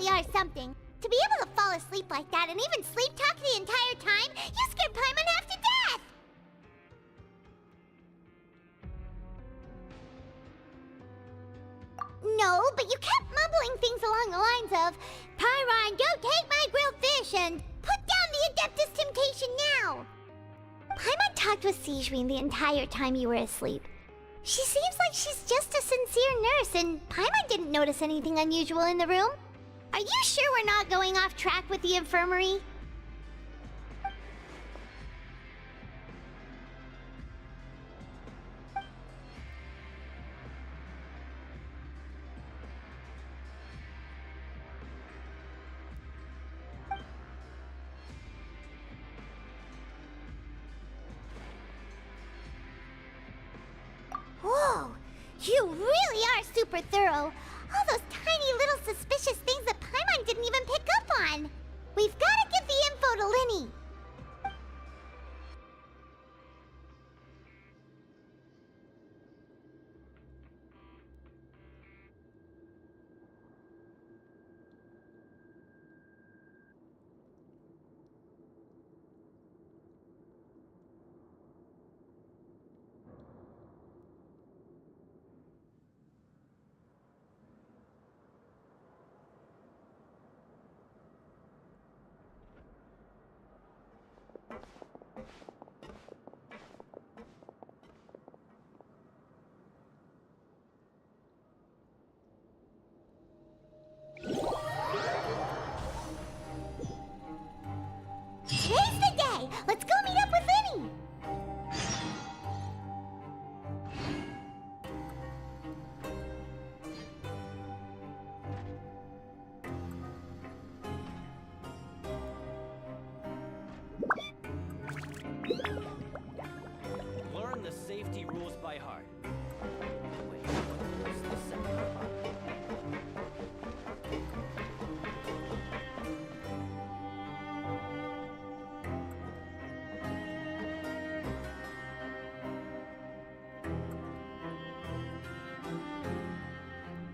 really are something. To be able to fall asleep like that and even sleep talk the entire time, you scared Paimon half to death! No, but you kept mumbling things along the lines of, Pyron, go take my grilled fish and put down the Adeptus Temptation now! Paimon talked with Sigewinne the entire time you were asleep. She seems like she's just a sincere nurse, and Paimon didn't notice anything unusual in the room. Are you sure we're not going off track with the infirmary? Whoa! You really are super thorough! All those tiny little suspicious things that Paimon didn't even pick up on! We've gotta give the info to Lyney! Today's the day! Let's go meet up with Lyney! Learn the safety rules by heart. Wait, where's the second part?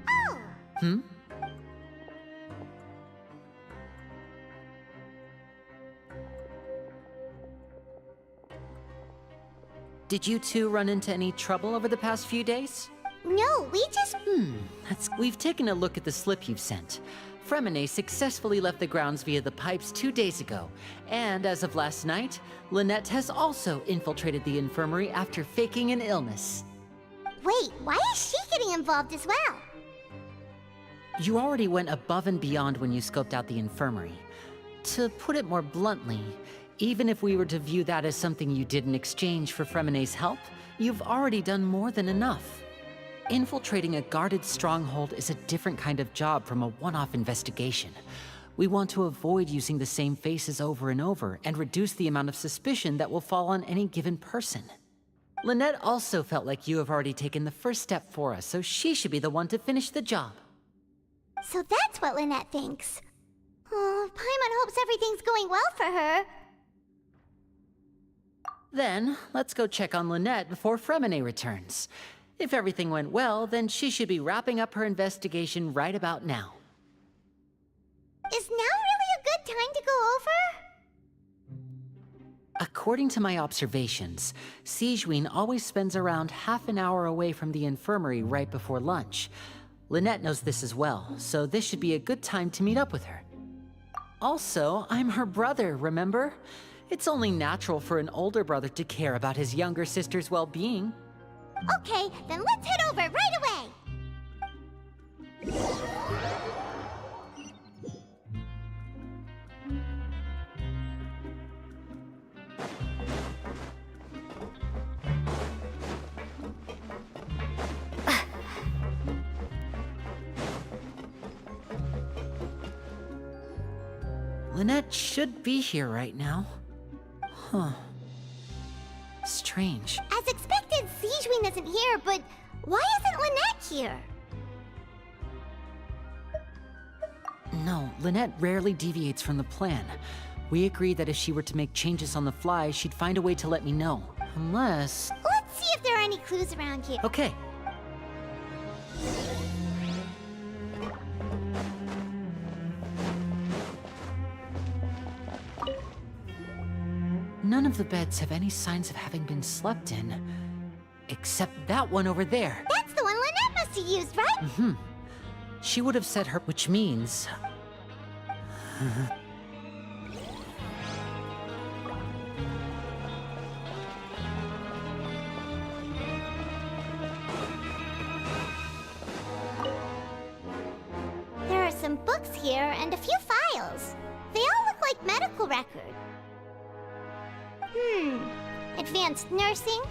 Oh! Hmm? Did you two run into any trouble over the past few days? No, we just... We've taken a look at the slip you've sent. Freminet successfully left the grounds via the pipes 2 days ago, and as of last night, Lynette has also infiltrated the infirmary after faking an illness. Wait, why is she getting involved as well? You already went above and beyond when you scoped out the infirmary. To put it more bluntly, even if we were to view that as something you did in exchange for Freminet's help, you've already done more than enough. Infiltrating a guarded stronghold is a different kind of job from a one-off investigation. We want to avoid using the same faces over and over and reduce the amount of suspicion that will fall on any given person. Lynette also felt like you have already taken the first step for us, so she should be the one to finish the job. So that's what Lynette thinks. Oh, Paimon hopes everything's going well for her. Then, let's go check on Lynette before Freminet returns. If everything went well, then she should be wrapping up her investigation right about now. Is now really a good time to go over? According to my observations, Sigewinne always spends around half an hour away from the infirmary right before lunch. Lynette knows this as well, so this should be a good time to meet up with her. Also, I'm her brother, remember? It's only natural for an older brother to care about his younger sister's well-being. Okay, then let's head over right away! Lynette should be here right now. Huh. Strange. As expected, Sigewinne isn't here, but why isn't Lynette here? No, Lynette rarely deviates from the plan. We agreed that if she were to make changes on the fly, she'd find a way to let me know. Unless... Let's see if there are any clues around here. Okay. none of the beds have any signs of having been slept in. Except that one over there. That's the one Lynette must have used, right? She would have said her, which means... There are some books here and a few files. They all look like medical records. Advanced nursing,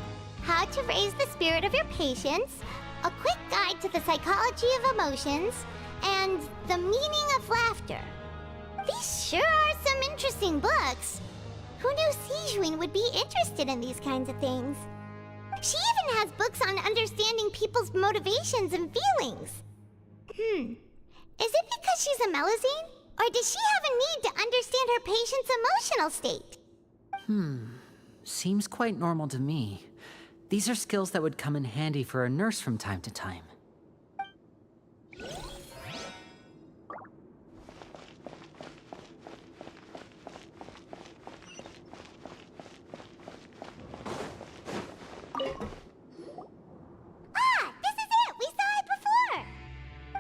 how to raise the spirit of your patients, a quick guide to the psychology of emotions, and the meaning of laughter. These sure are some interesting books. Who knew Sijuin would be interested in these kinds of things? She even has books on understanding people's motivations and feelings. Is it because she's a Melusine? Or does she have a need to understand her patient's emotional state? Seems quite normal to me. These are skills that would come in handy for a nurse from time to time. Ah, this is it! We saw it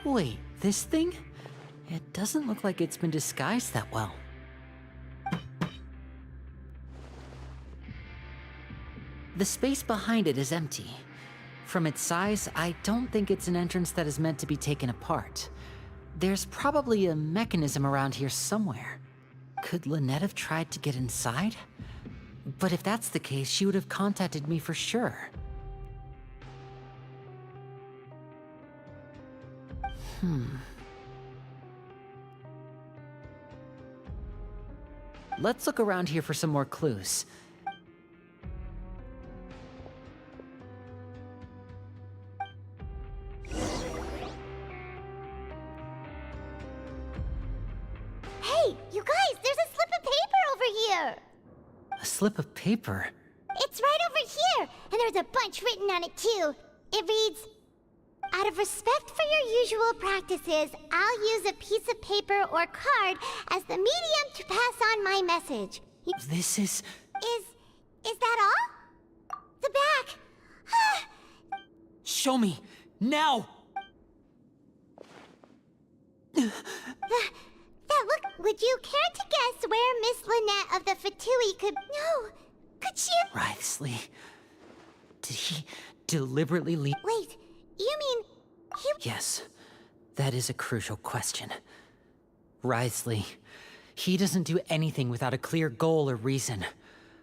before! Wait, this thing? It doesn't look like it's been disguised that well. The space behind it is empty. From its size, I don't think it's an entrance that is meant to be taken apart. There's probably a mechanism around here somewhere. Could Lynette have tried to get inside? But if that's the case, she would have contacted me for sure. Let's look around here for some more clues. Hey, you guys, there's a slip of paper over here! A slip of paper? It's right over here, and there's a bunch written on it too. It reads, "Out of respect for your usual practices, I'll use a piece of paper or card as the medium to pass on my message." This is... Is that all? The back. Show me! Now! That look, would you care to guess where Miss Lynette of the Fatui could... No, could she... Wriothesley. Did he deliberately leave... Wait, you mean... Yes, that is a crucial question. Wriothesley. He doesn't do anything without a clear goal or reason.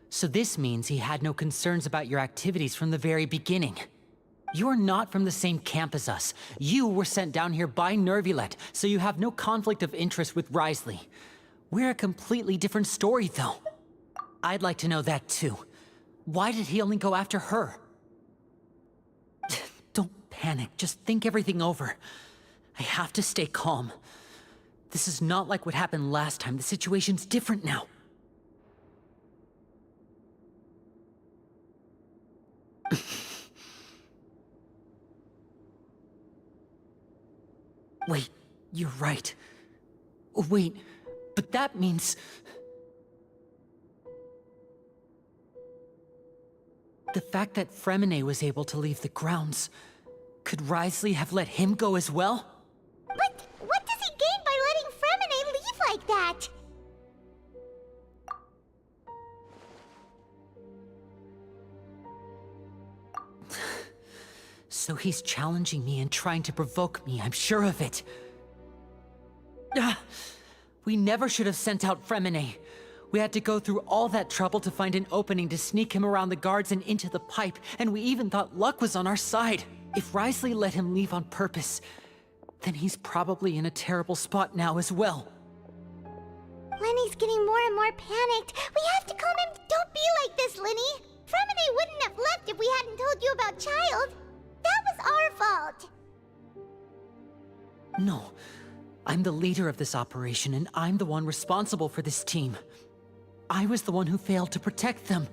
So this means he had no concerns about your activities from the very beginning. You're not from the same camp as us. You were sent down here by Neuvillette, so you have no conflict of interest with Wriothesley. We're a completely different story, though. I'd like to know that, too. Why did he only go after her? Don't panic, just think everything over. I have to stay calm. This is not like what happened last time. The situation's different now. Wait, you're right. Wait, but that means... The fact that Fremine was able to leave the grounds... Could Wriothesley have let him go as well? But what does he gain by letting Fremine leave like that? So he's challenging me and trying to provoke me, I'm sure of it. We never should have sent out Fremine. We had to go through all that trouble to find an opening to sneak him around the guards and into the pipe, and we even thought luck was on our side. If Wriothesley let him leave on purpose, then he's probably in a terrible spot now as well. Lenny's getting more and more panicked. We have to calm him. Don't be like this, Lenny. Fremine wouldn't have left if we hadn't told you about Child. That was our fault. No. I'm the leader of this operation, and I'm the one responsible for this team. I was the one who failed to protect them.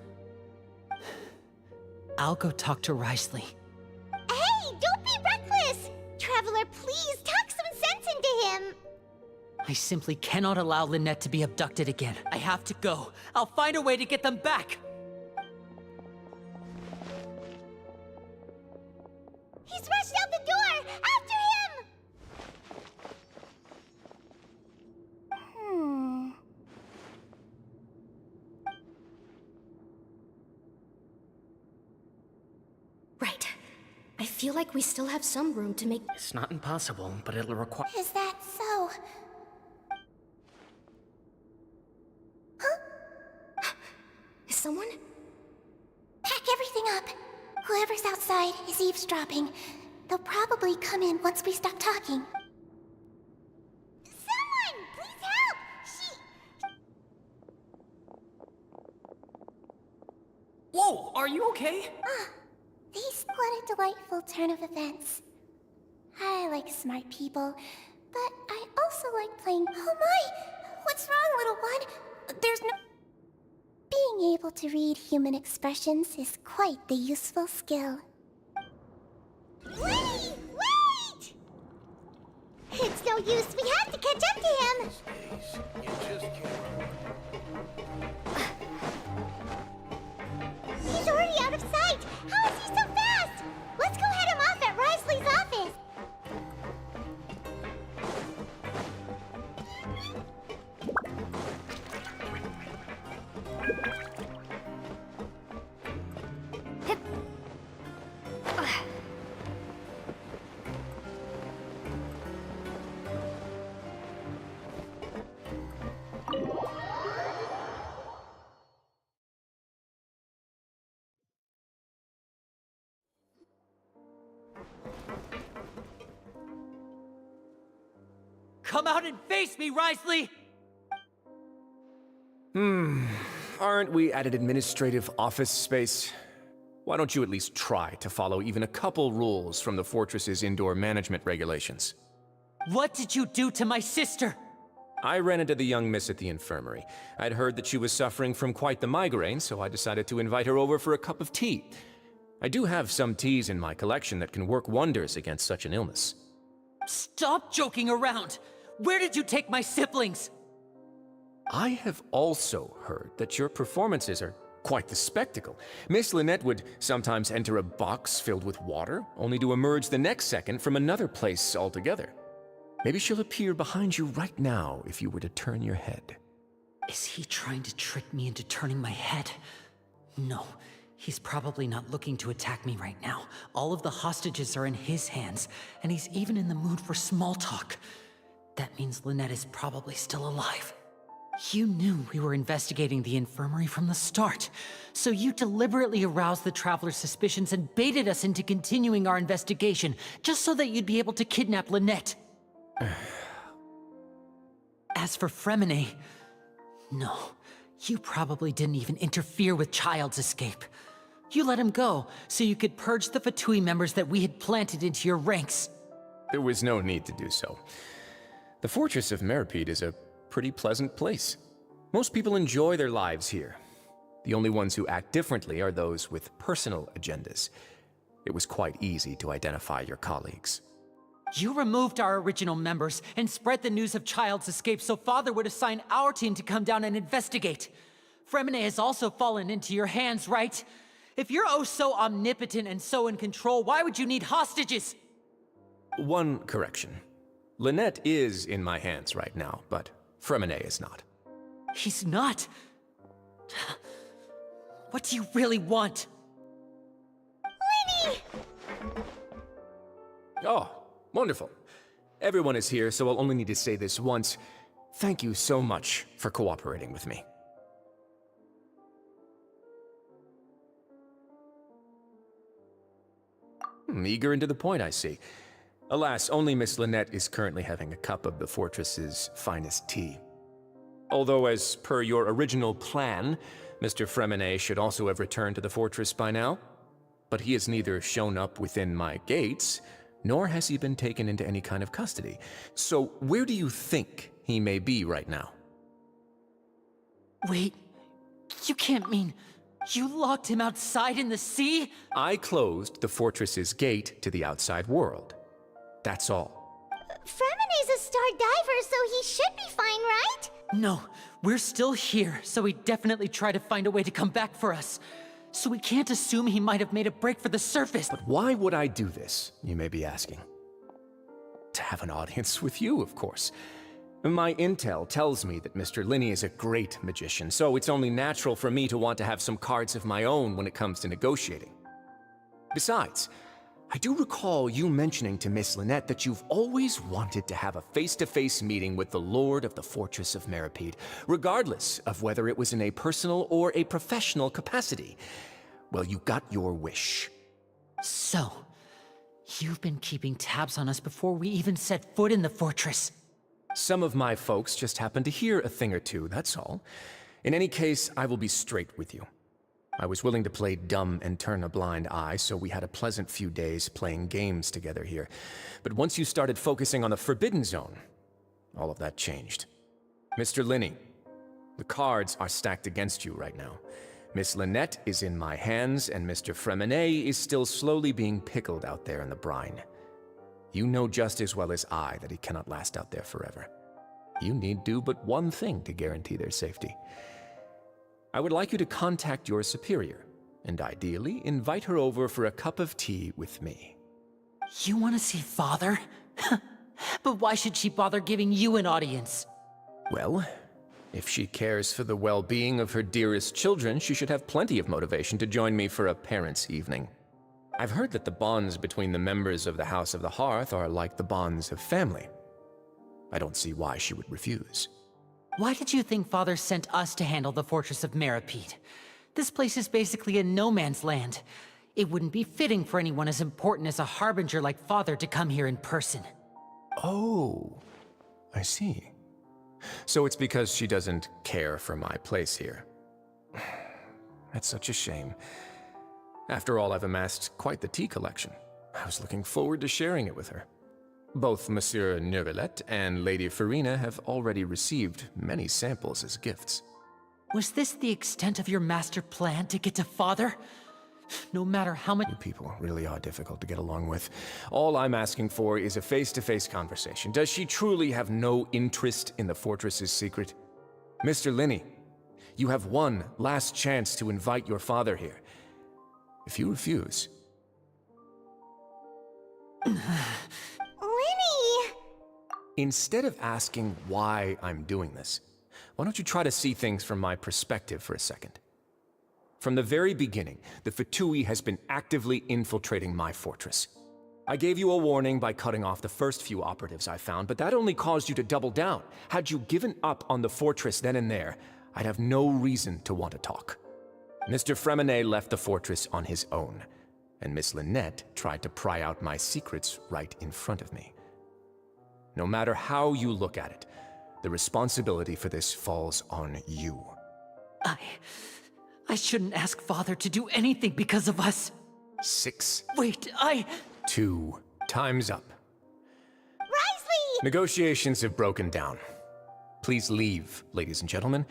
I'll go talk to Wriothesley. Hey, don't be reckless! Traveler, please, talk some sense into him! I simply cannot allow Lynette to be abducted again. I have to go. I'll find a way to get them back! He's rushed out the door! After him! Right. I feel like we still have some room to make... It's not impossible, but it'll require... Is that so? Is someone? Pack everything up. Whoever's outside is eavesdropping. They'll probably come in once we stop talking. Someone! Please help! Whoa! Are you okay? What a delightful turn of events. I like smart people, but I also like playing... Oh my! What's wrong, little one? There's no... Being able to read human expressions is quite the useful skill. Wait! Wait! It's no use. We have to catch up to him. He's already out of sight. How is he so fast? Let's go head him off at Risley's office. Come out and face me, Risley! Aren't we at an administrative office space? Why don't you at least try to follow even a couple rules from the Fortress's indoor management regulations? What did you do to my sister? I ran into the young miss at the infirmary. I'd heard that she was suffering from quite the migraine, so I decided to invite her over for a cup of tea. I do have some teas in my collection that can work wonders against such an illness. Stop joking around! Where did you take my siblings? I have also heard that your performances are quite the spectacle. Miss Lynette would sometimes enter a box filled with water, only to emerge the next second from another place altogether. Maybe she'll appear behind you right now if you were to turn your head. Is he trying to trick me into turning my head? No, he's probably not looking to attack me right now. All of the hostages are in his hands, and he's even in the mood for small talk. That means Lynette is probably still alive. You knew we were investigating the infirmary from the start, so you deliberately aroused the Traveler's suspicions and baited us into continuing our investigation, just so that you'd be able to kidnap Lynette. As for Fremine, no, you probably didn't even interfere with Child's escape. You let him go, so you could purge the Fatui members that we had planted into your ranks. There was no need to do so. The Fortress of Meripede is a pretty pleasant place. Most people enjoy their lives here. The only ones who act differently are those with personal agendas. It was quite easy to identify your colleagues. You removed our original members and spread the news of Child's escape so Father would assign our team to come down and investigate. Fremine has also fallen into your hands, right? If you're oh so omnipotent and so in control, why would you need hostages? One correction. Lynette is in my hands right now, but Fremine is not. He's not. What do you really want? Winnie! Oh, wonderful. Everyone is here, so I'll only need to say this once. Thank you so much for cooperating with me. Eager and to the point, I see. Alas, only Miss Lynette is currently having a cup of the Fortress's finest tea. Although, as per your original plan, Mr. Fremine should also have returned to the Fortress by now. But he has neither shown up within my gates, nor has he been taken into any kind of custody. So where do you think he may be right now? Wait, you can't mean you locked him outside in the sea? I closed the Fortress's gate to the outside world. That's all. Fremene's a star diver, so he should be fine, right? No, we're still here, so he definitely tried to find a way to come back for us. So we can't assume he might have made a break for the surface. But why would I do this, you may be asking? To have an audience with you, of course. My intel tells me that Mr. Linney is a great magician, so it's only natural for me to want to have some cards of my own when it comes to negotiating. Besides, I do recall you mentioning to Miss Lynette that you've always wanted to have a face-to-face meeting with the Lord of the Fortress of Meripede, regardless of whether it was in a personal or a professional capacity. Well, you got your wish. So, you've been keeping tabs on us before we even set foot in the fortress. Some of my folks just happened to hear a thing or two, that's all. In any case, I will be straight with you. I was willing to play dumb and turn a blind eye, so we had a pleasant few days playing games together here. But once you started focusing on the Forbidden Zone, all of that changed. Mr. Linney, the cards are stacked against you right now. Miss Lynette is in my hands, and Mr. Freminet is still slowly being pickled out there in the brine. You know just as well as I that he cannot last out there forever. You need do but one thing to guarantee their safety. I would like you to contact your superior, and ideally invite her over for a cup of tea with me. You want to see Father? But why should she bother giving you an audience? Well, if she cares for the well-being of her dearest children, she should have plenty of motivation to join me for a parents' evening. I've heard that the bonds between the members of the House of the Hearth are like the bonds of family. I don't see why she would refuse. Why did you think Father sent us to handle the Fortress of Meripede? This place is basically a no-man's land. It wouldn't be fitting for anyone as important as a harbinger like Father to come here in person. Oh, I see. So it's because she doesn't care for my place here. That's such a shame. After all, I've amassed quite the tea collection. I was looking forward to sharing it with her. Both Monsieur Neuvillette and Lady Farina have already received many samples as gifts. Was this the extent of your master plan to get to Father? No matter how much— You people really are difficult to get along with. All I'm asking for is a face-to-face conversation. Does she truly have no interest in the fortress's secret? Mr. Linney, you have one last chance to invite your father here. If you refuse— Linny! Instead of asking why I'm doing this, why don't you try to see things from my perspective for a second? From the very beginning, the Fatui has been actively infiltrating my fortress. I gave you a warning by cutting off the first few operatives I found, but that only caused you to double down. Had you given up on the fortress then and there, I'd have no reason to want to talk. Mr. Freminet left the fortress on his own, and Miss Lynette tried to pry out my secrets right in front of me. No matter how you look at it, the responsibility for this falls on you. I shouldn't ask Father to do anything because of us. 6, Wait, 2, time's up. Risley! Negotiations have broken down. Please leave, ladies and gentlemen.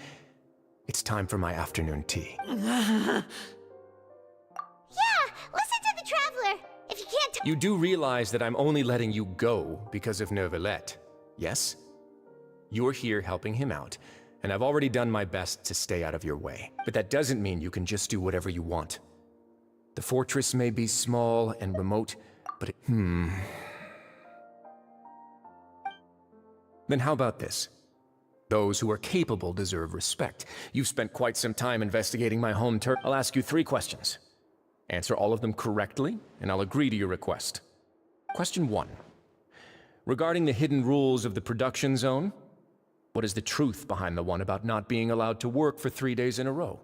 It's time for my afternoon tea. Yeah, listen to the Traveler. If you can't You do realize that I'm only letting you go because of Neuvillette, yes? You're here helping him out, and I've already done my best to stay out of your way. But that doesn't mean you can just do whatever you want. The fortress may be small and remote, but Then how about this? Those who are capable deserve respect. You've spent quite some time investigating my home turf. I'll ask you 3 questions. Answer all of them correctly, and I'll agree to your request. Question 1. Regarding the hidden rules of the production zone, what is the truth behind the one about not being allowed to work for 3 days in a row?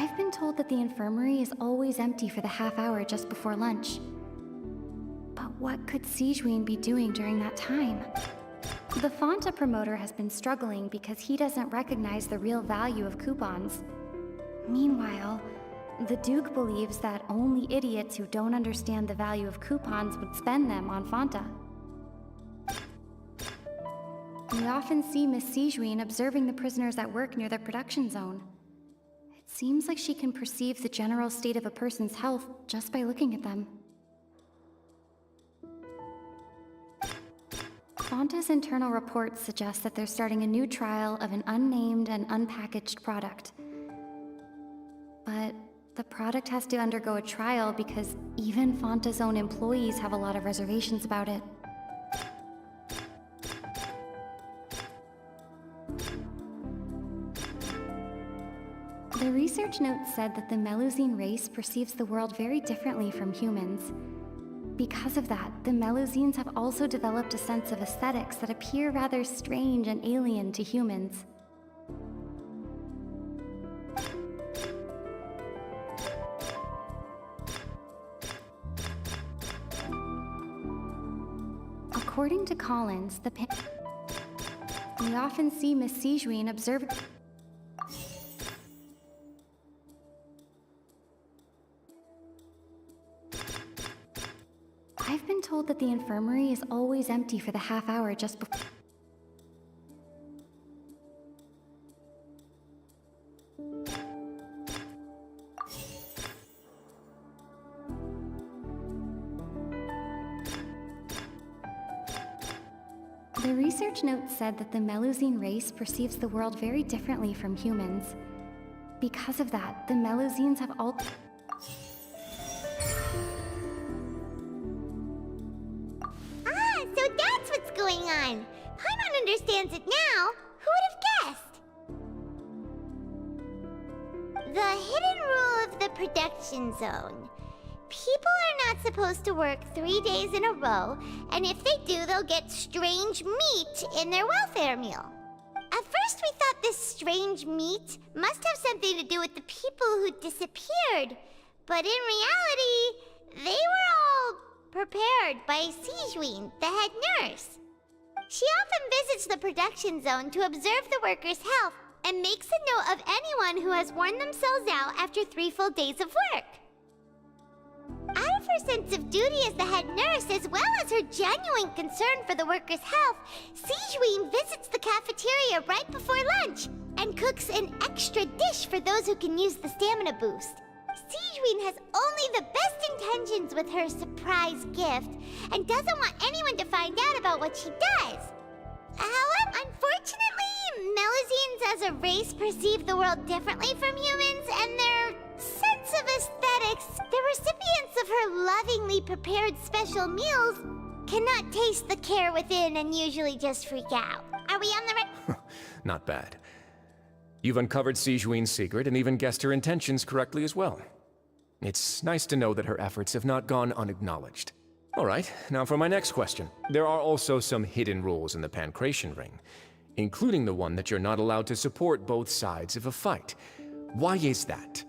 I've been told that the infirmary is always empty for the half hour just before lunch. But what could Sigewinne be doing during that time? The Fonta promoter has been struggling because he doesn't recognize the real value of coupons. Meanwhile, the Duke believes that only idiots who don't understand the value of coupons would spend them on Fonta. We often see Miss Sigewinne observing the prisoners at work near the production zone. It seems like she can perceive the general state of a person's health just by looking at them. Fonta's internal reports suggest that they're starting a new trial of an unnamed and unpackaged product. But the product has to undergo a trial because even Fonta's own employees have a lot of reservations about it. The research note said that the Melusine race perceives the world very differently from humans. Because of that, the Melusines have also developed a sense of aesthetics that appear rather strange and alien to humans. According to Collins, we often see Miss Sigewinne observe. I've been told that the infirmary is always empty for the half hour just before. The research note said that the Melusine race perceives the world very differently from humans. Because of that, the Melusines have all. So that's what's going on. Paimon understands it now. Who would have guessed? The hidden rule of the production zone. People are not supposed to work 3 days in a row, and if they do, they'll get strange meat in their welfare meal. At first, we thought this strange meat must have something to do with the people who disappeared, but in reality, they were all prepared by Sigewinne, the head nurse. She often visits the production zone to observe the workers' health and makes a note of anyone who has worn themselves out after 3 full days of work. Out of her sense of duty as the head nurse, as well as her genuine concern for the workers' health, Sigewinne visits the cafeteria right before lunch and cooks an extra dish for those who can use the stamina boost. Sigewinne has only the best intentions with her surprise gift and doesn't want anyone to find out about what she does. However, unfortunately, Melusines as a race perceive the world differently from humans, and their sense of aesthetics, the recipients of her lovingly prepared special meals, cannot taste the care within and usually just freak out. Are we on the right? Not bad. You've uncovered Sigewinne's secret and even guessed her intentions correctly as well. It's nice to know that her efforts have not gone unacknowledged. All right, now for my next question. There are also some hidden rules in the Pancration Ring, including the one that you're not allowed to support both sides of a fight. Why is that?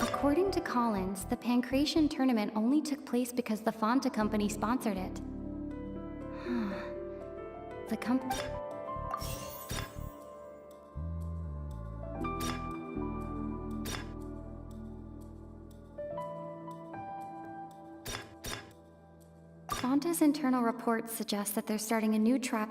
According to Collins, the Pancration tournament only took place because the Fonta company sponsored it. The company... Fonta's internal reports suggest that they're starting a new trial.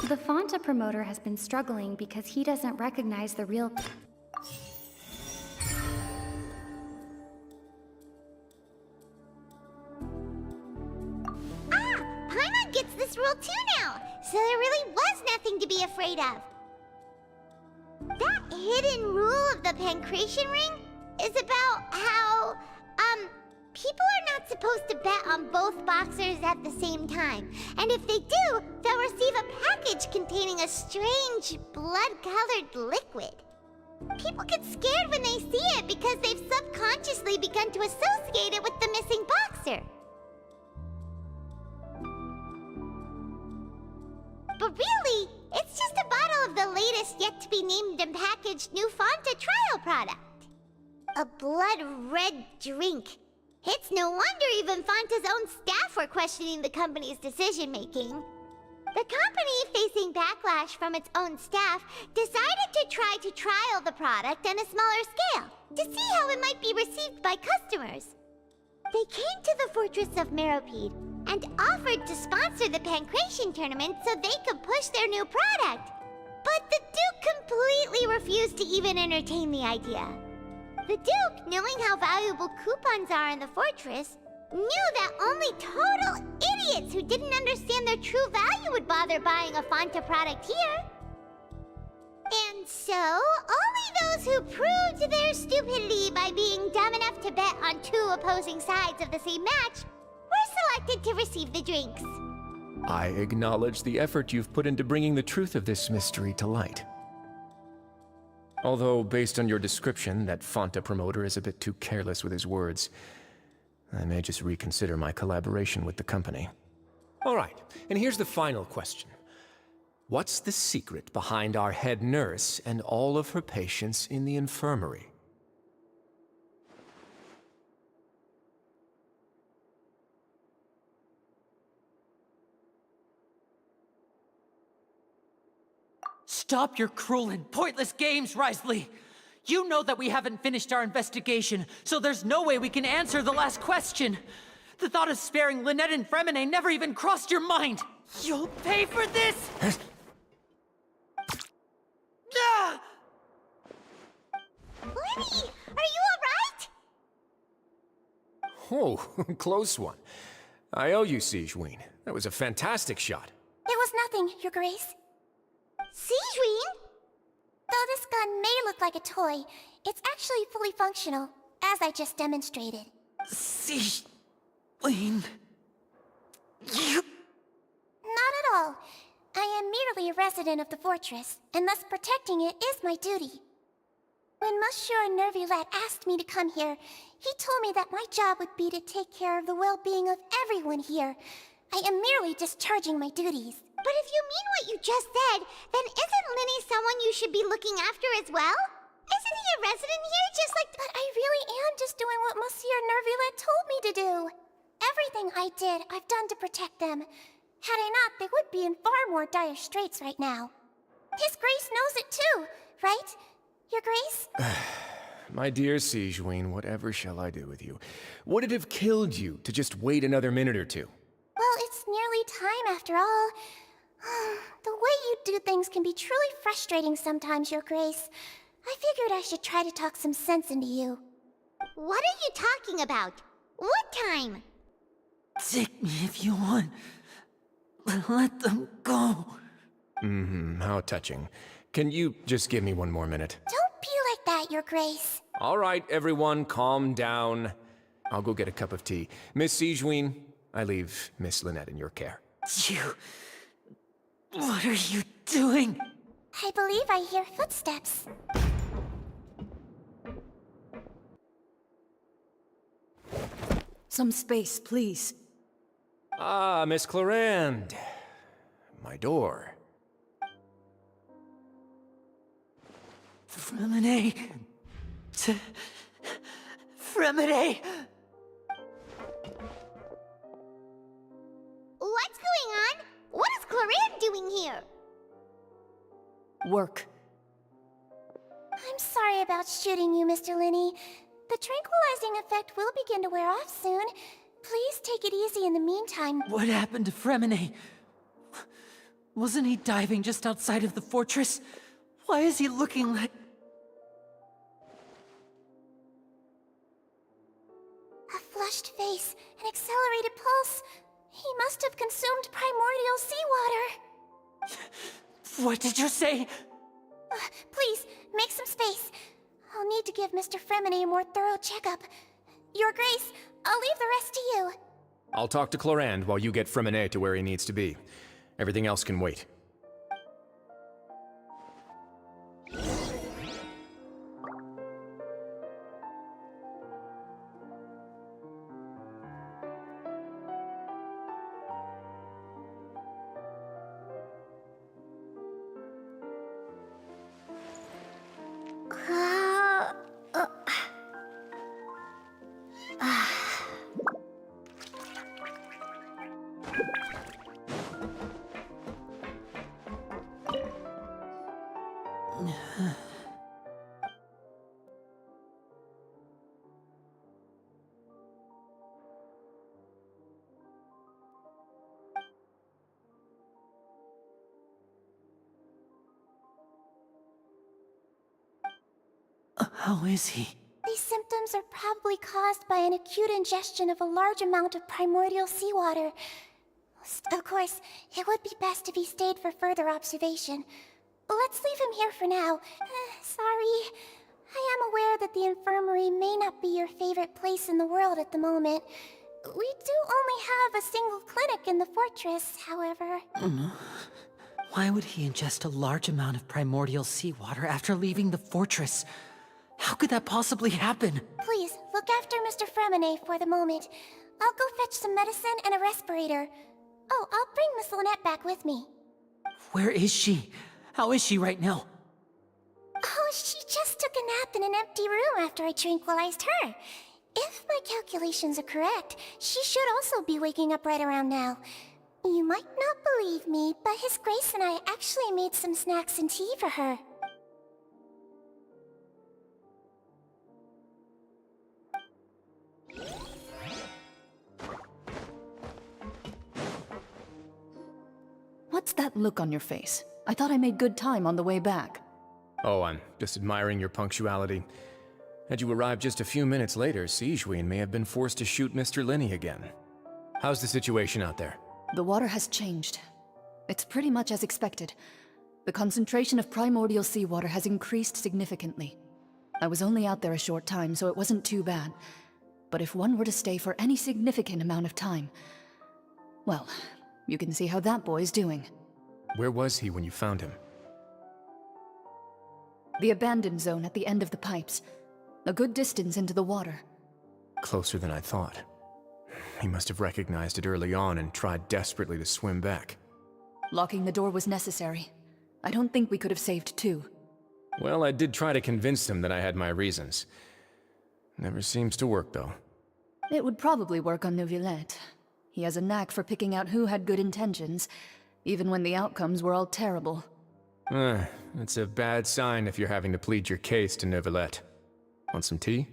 The Fonta promoter has been struggling because he doesn't recognize the real... Paimon gets this rule too now, so there really was nothing to be afraid of. That hidden rule of the Pancration Ring is about how, people are not supposed to bet on both boxers at the same time. And if they do, they'll receive a package containing a strange, blood-colored liquid. People get scared when they see it because they've subconsciously begun to associate it with the missing boxer. But really, it's just a bottle of the latest yet-to-be-named and packaged new Fanta trial product. A blood-red drink. It's no wonder even Fanta's own staff were questioning the company's decision-making. The company, facing backlash from its own staff, decided to try to trial the product on a smaller scale, to see how it might be received by customers. They came to the Fortress of Meropide and offered to sponsor the Pancration tournament so they could push their new product. But the Duke completely refused to even entertain the idea. The Duke, knowing how valuable coupons are in the fortress, knew that only total idiots who didn't understand their true value would bother buying a Fanta product here. And so, only those who proved their stupidity by being dumb enough to bet on two opposing sides of the same match were selected to receive the drinks. I acknowledge the effort you've put into bringing the truth of this mystery to light. Although, based on your description, that Fanta promoter is a bit too careless with his words, I may just reconsider my collaboration with the company. All right, and here's the final question. What's the secret behind our head nurse and all of her patients in the infirmary? Stop your cruel and pointless games, Wriothesley! You know that we haven't finished our investigation, so there's no way we can answer the last question. The thought of sparing Lynette and Freminet never even crossed your mind! You'll pay for this! Ah! Lenny, are you alright? Oh, close one. I owe you, Sigewinne. That was a fantastic shot. It was nothing, Your Grace. Sigewinne? Though this gun may look like a toy, it's actually fully functional, as I just demonstrated. Sigewinne... Not You... at all. I am merely a resident of the fortress, and thus protecting it is my duty. When Monsieur Neuvillette asked me to come here, he told me that my job would be to take care of the well-being of everyone here. I am merely discharging my duties. But if you mean what you just said, then isn't Linny someone you should be looking after as well? Isn't he a resident here just like— But I really am just doing what Monsieur Neuvillette told me to do. Everything I did, I've done to protect them. Had I not, they would be in far more dire straits right now. His Grace knows it too, right? Your Grace? My dear Sigewinne, whatever shall I do with you? Would it have killed you to just wait another minute or two? Well, it's nearly time after all. The way you do things can be truly frustrating sometimes, Your Grace. I figured I should try to talk some sense into you. What are you talking about? What time? Take me if you want. Let them go. How touching. Can you just give me one more minute? Don't be like that, Your Grace. All right, everyone, calm down. I'll go get a cup of tea. Miss Sigewinne, I leave Miss Lynette in your care. You... What are you doing? I believe I hear footsteps. Some space, please. Ah, Miss Clorinde. My door. Freminet... Freminet... What's going on? What is Clorinde doing here? Work. I'm sorry about shooting you, Mr. Linny. The tranquilizing effect will begin to wear off soon. Please take it easy in the meantime. What happened to Freminet? Wasn't he diving just outside of the fortress? Why is he looking like... A flushed face, an accelerated pulse. He must have consumed primordial seawater. What did you say? Please, make some space. I'll need to give Mr. Fremine a more thorough checkup. Your Grace, I'll leave the rest to you. I'll talk to Clorinde while you get Fremine to where he needs to be. Everything else can wait. How is he? These symptoms are probably caused by an acute ingestion of a large amount of primordial seawater. Of course, it would be best if he stayed for further observation. Let's leave him here for now. Sorry. I am aware that the infirmary may not be your favorite place in the world at the moment. We do only have a single clinic in the fortress, however. Why would he ingest a large amount of primordial seawater after leaving the fortress? How could that possibly happen? Please, look after Mr. Fremine for the moment. I'll go fetch some medicine and a respirator. Oh, I'll bring Miss Lynette back with me. Where is she? How is she right now? Oh, she just took a nap in an empty room after I tranquilized her. If my calculations are correct, she should also be waking up right around now. You might not believe me, but His Grace and I actually made some snacks and tea for her. What's that look on your face? I thought I made good time on the way back. Oh, I'm just admiring your punctuality. Had you arrived just a few minutes later, Sigewinne may have been forced to shoot Mr. Lyney again. How's the situation out there? The water has changed. It's pretty much as expected. The concentration of primordial seawater has increased significantly. I was only out there a short time, so it wasn't too bad. But if one were to stay for any significant amount of time... well, you can see how that boy's doing. Where was he when you found him? The abandoned zone at the end of the pipes. A good distance into the water. Closer than I thought. He must have recognized it early on and tried desperately to swim back. Locking the door was necessary. I don't think we could have saved two. Well, I did try to convince him that I had my reasons. Never seems to work, though. It would probably work on Neuvillette. He has a knack for picking out who had good intentions, even when the outcomes were all terrible. It's a bad sign if you're having to plead your case to Neuvillette. Want some tea?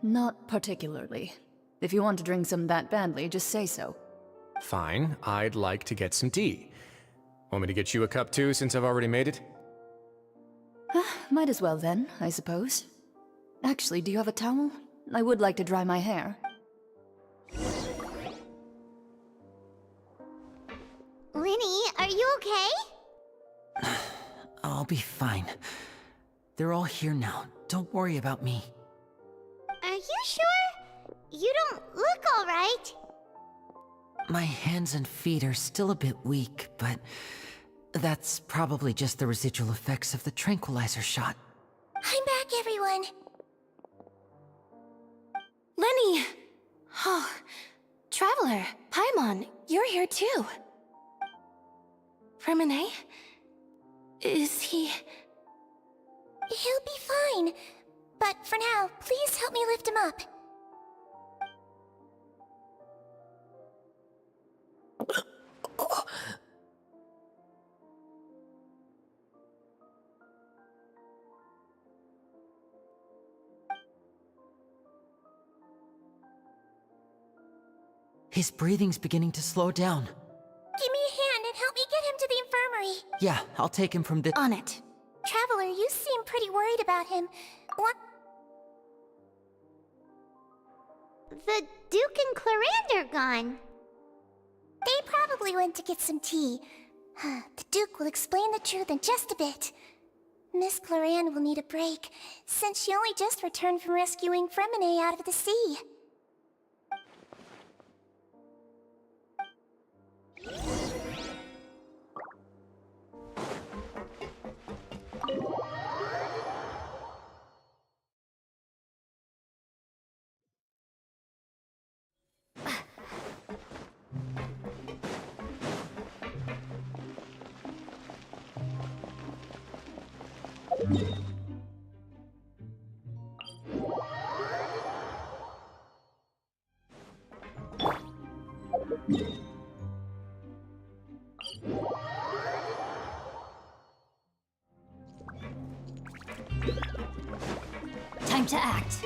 Not particularly. If you want to drink some that badly, just say so. Fine, I'd like to get some tea. Want me to get you a cup too, since I've already made it? Might as well then, I suppose. Actually, do you have a towel? I would like to dry my hair. Lyney, are you okay? I'll be fine. They're all here now. Don't worry about me. Are you sure? You don't look alright. My hands and feet are still a bit weak, but that's probably just the residual effects of the tranquilizer shot. I'm back, everyone. Lyney! Oh, Traveler, Paimon, you're here too. Fremine? Is he... He'll be fine. But for now, please help me lift him up. His breathing's beginning to slow down. Give me a hand and help me get him to the infirmary. Yeah, I'll take him from this. on it? Traveler, you seem pretty worried about him. What? The Duke and Clorinde are gone. They probably went to get some tea. The Duke will explain the truth in just a bit. Miss Cloran will need a break, since she only just returned from rescuing Fremine out of the sea. Time to act.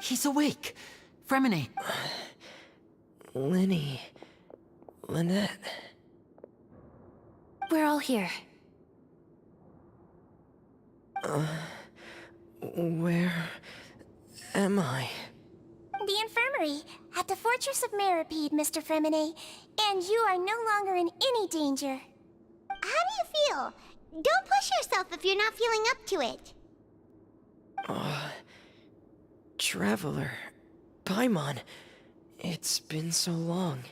He's awake. Fremine. Lenny. Lynette. We're all here. Where am I? The infirmary, at the Fortress of Meripede, Mr. Fremine, and you are no longer in any danger. How do you feel? Don't push yourself if you're not feeling up to it. Traveler. Paimon. It's been so long.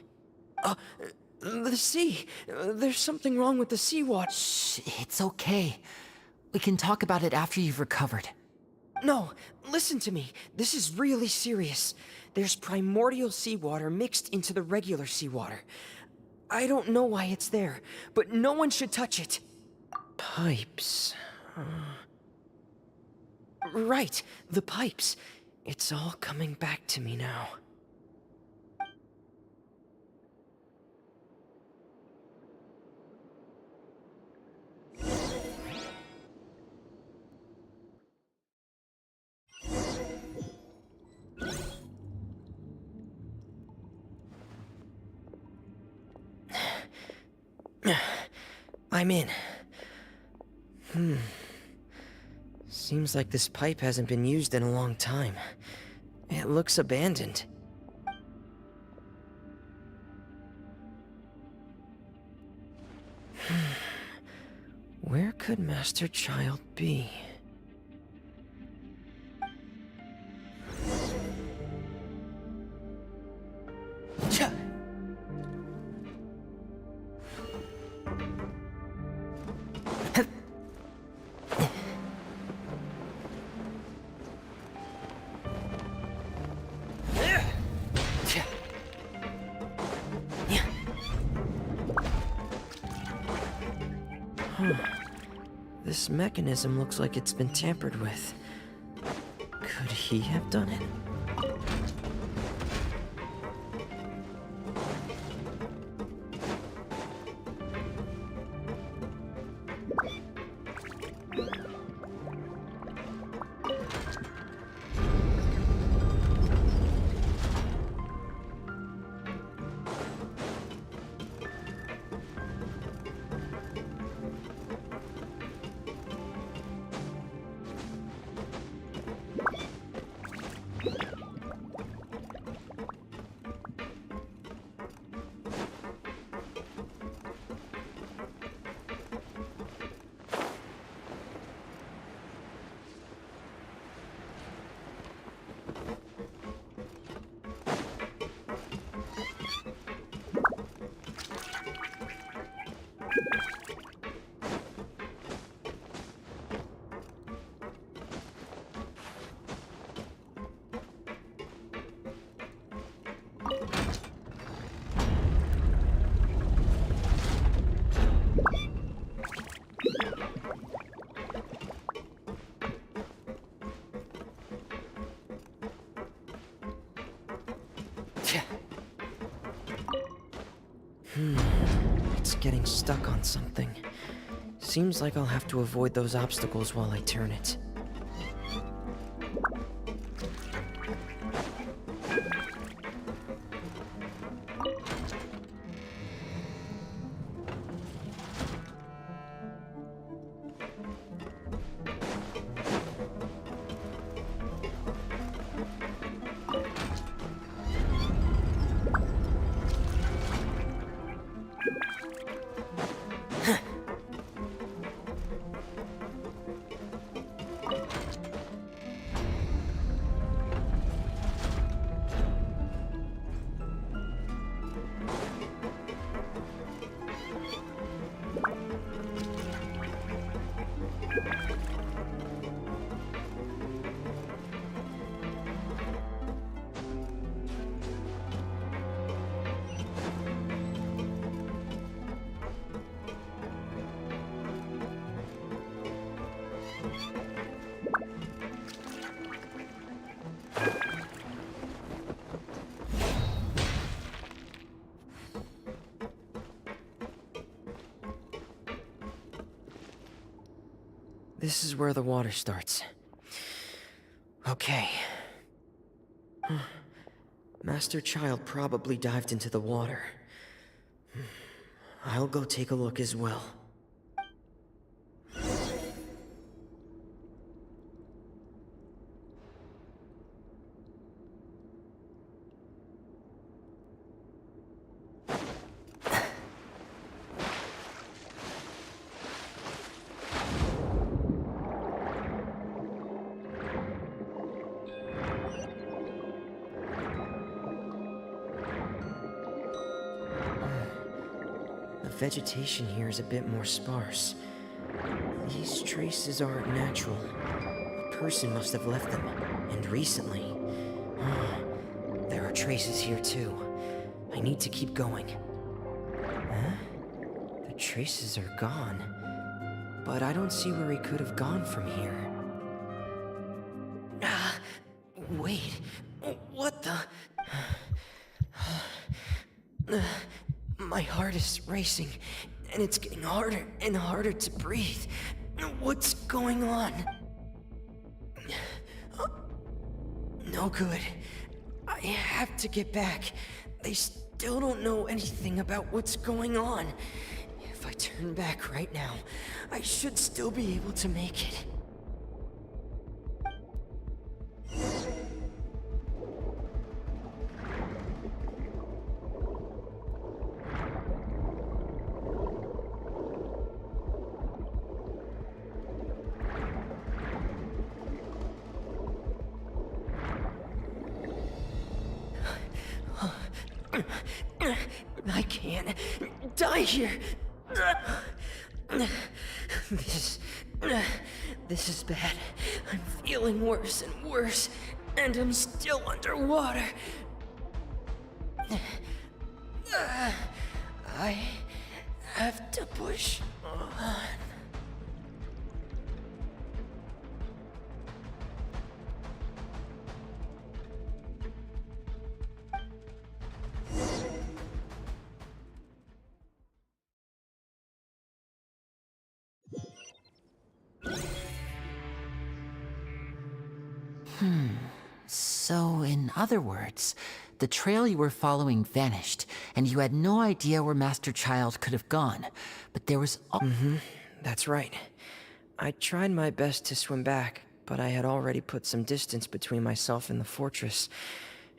The sea. There's something wrong with the seawater. Shh, it's okay. We can talk about it after you've recovered. No, listen to me. This is really serious. There's primordial seawater mixed into the regular seawater. I don't know why it's there, but no one should touch it. Pipes. Right, the pipes. It's all coming back to me now. I'm in. Seems like this pipe hasn't been used in a long time. It looks abandoned. Where could Master Child be? This mechanism looks like it's been tampered with. Could he have done it? getting stuck on something. Seems like I'll have to avoid those obstacles while I turn it. This is where the water starts. Okay. Master Child probably dived into the water. I'll go take a look as well. The vegetation here is a bit more sparse. These traces aren't natural. A person must have left them, and recently. There are traces here too. I need to keep going. Huh? The traces are gone. But I don't see where he could have gone from here. Wait. What the? My heart is racing, and it's getting harder and harder to breathe. What's going on? No good. I have to get back. They still don't know anything about what's going on. If I turn back right now, I should still be able to make it. I can't die here. This is bad. I'm feeling worse and worse, and I'm still underwater. I have to push on. So, in other words, the trail you were following vanished, and you had no idea where Master Child could have gone. But there was That's right. I tried my best to swim back, but I had already put some distance between myself and the fortress,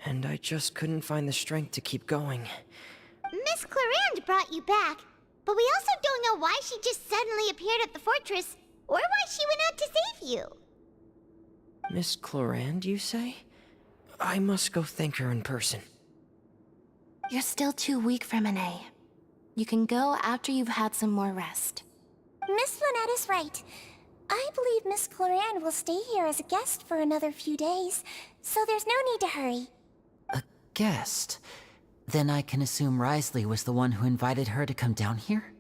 and I just couldn't find the strength to keep going. Miss Clarande brought you back, but we also don't know why she just suddenly appeared at the fortress, or why she went out to save you. Miss Clarande, you say? I must go thank her in person. You're still too weak, Freminet. You can go after you've had some more rest. Miss Lynette is right. I believe Miss Clarande will stay here as a guest for another few days, so there's no need to hurry. a guest. Then I can assume Wriothesley was the one who invited her to come down here?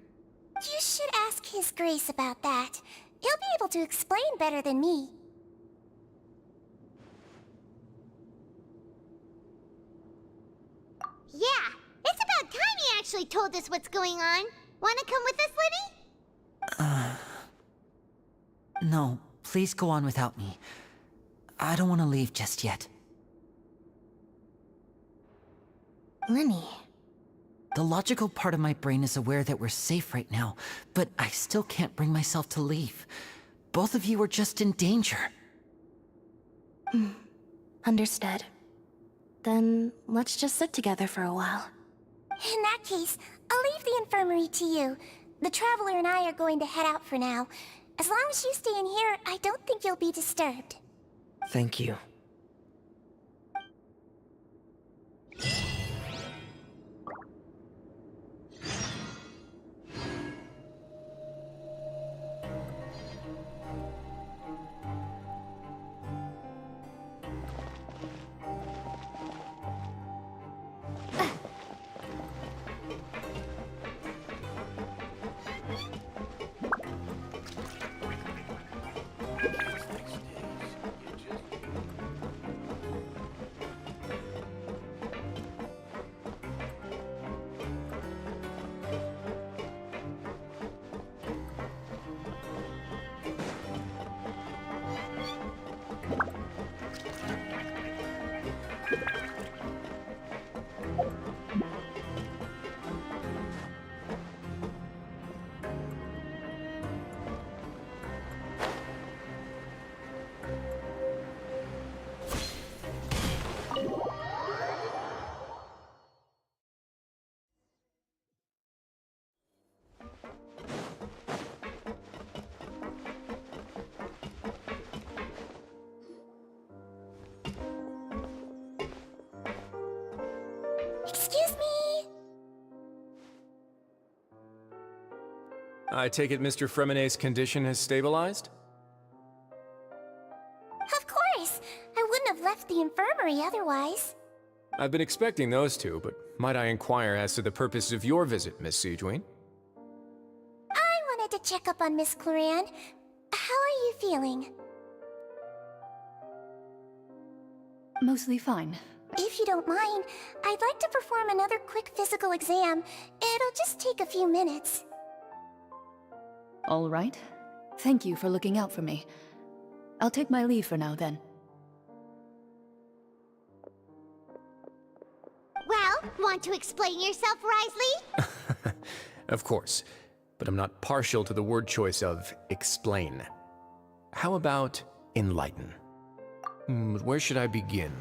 You should ask His Grace about that. He'll be able to explain better than me. Yeah, it's about time he actually told us what's going on. Wanna come with us, Lenny? No, please go on without me. I don't want to leave just yet. Lenny. The logical part of my brain is aware that we're safe right now, but I still can't bring myself to leave. Both of you are just in danger. Understood. Then let's just sit together for a while. In that case, I'll leave the infirmary to you. The Traveler and I are going to head out for now. As long as you stay in here, I don't think you'll be disturbed. Thank you. Excuse me? I take it Mr. Fremonet's condition has stabilized? Of course. I wouldn't have left the infirmary otherwise. I've been expecting those two, but might I inquire as to the purpose of your visit, Miss Sigewinne? I wanted to check up on Miss Cloran. How are you feeling? Mostly fine. If you don't mind, I'd like to perform another quick physical exam. It'll just take a few minutes. All right. Thank you for looking out for me. I'll take my leave for now, then. Well, want to explain yourself, Wriothesley? Of course, but I'm not partial to the word choice of explain. How about enlighten? Where should I begin?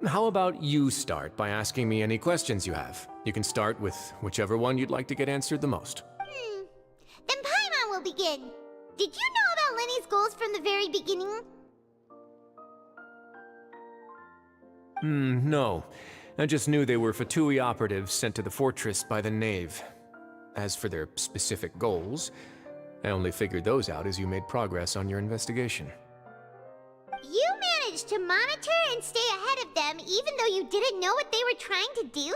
How about you start by asking me any questions you have? You can start with whichever one you'd like to get answered the most. Then Paimon will begin. Did you know about Lenny's goals from the very beginning? No. I just knew they were Fatui operatives sent to the fortress by the Knave. As for their specific goals, I only figured those out as you made progress on your investigation. You managed to monitor and stay ahead of them even though you didn't know what they were trying to do?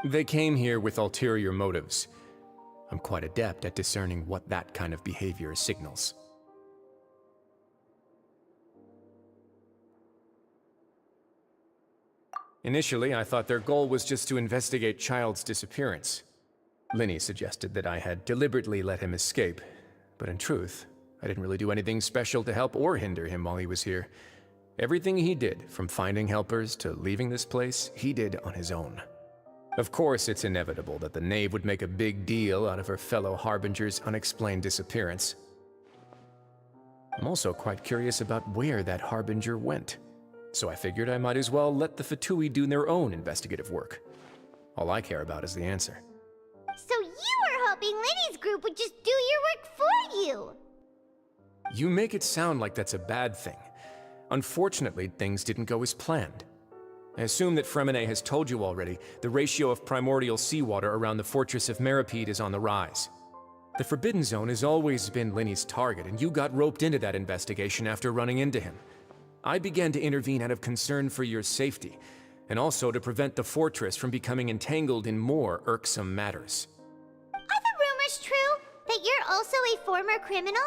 They came here with ulterior motives. I'm quite adept at discerning what that kind of behavior signals. Initially, I thought their goal was just to investigate Child's disappearance. Lyney suggested that I had deliberately let him escape, but in truth, I didn't really do anything special to help or hinder him while he was here. Everything he did, from finding helpers to leaving this place, he did on his own. Of course, it's inevitable that the Knave would make a big deal out of her fellow Harbinger's unexplained disappearance. I'm also quite curious about where that Harbinger went, so I figured I might as well let the Fatui do their own investigative work. All I care about is the answer. So you were hoping Lenny's group would just do your work for you! You make it sound like that's a bad thing. Unfortunately, things didn't go as planned. I assume that Fremonet has told you already, the ratio of primordial seawater around the fortress of Meripede is on the rise. The Forbidden Zone has always been Lyney's target, and you got roped into that investigation after running into him. I began to intervene out of concern for your safety, and also to prevent the fortress from becoming entangled in more irksome matters. Are the rumors true? That you're also a former criminal?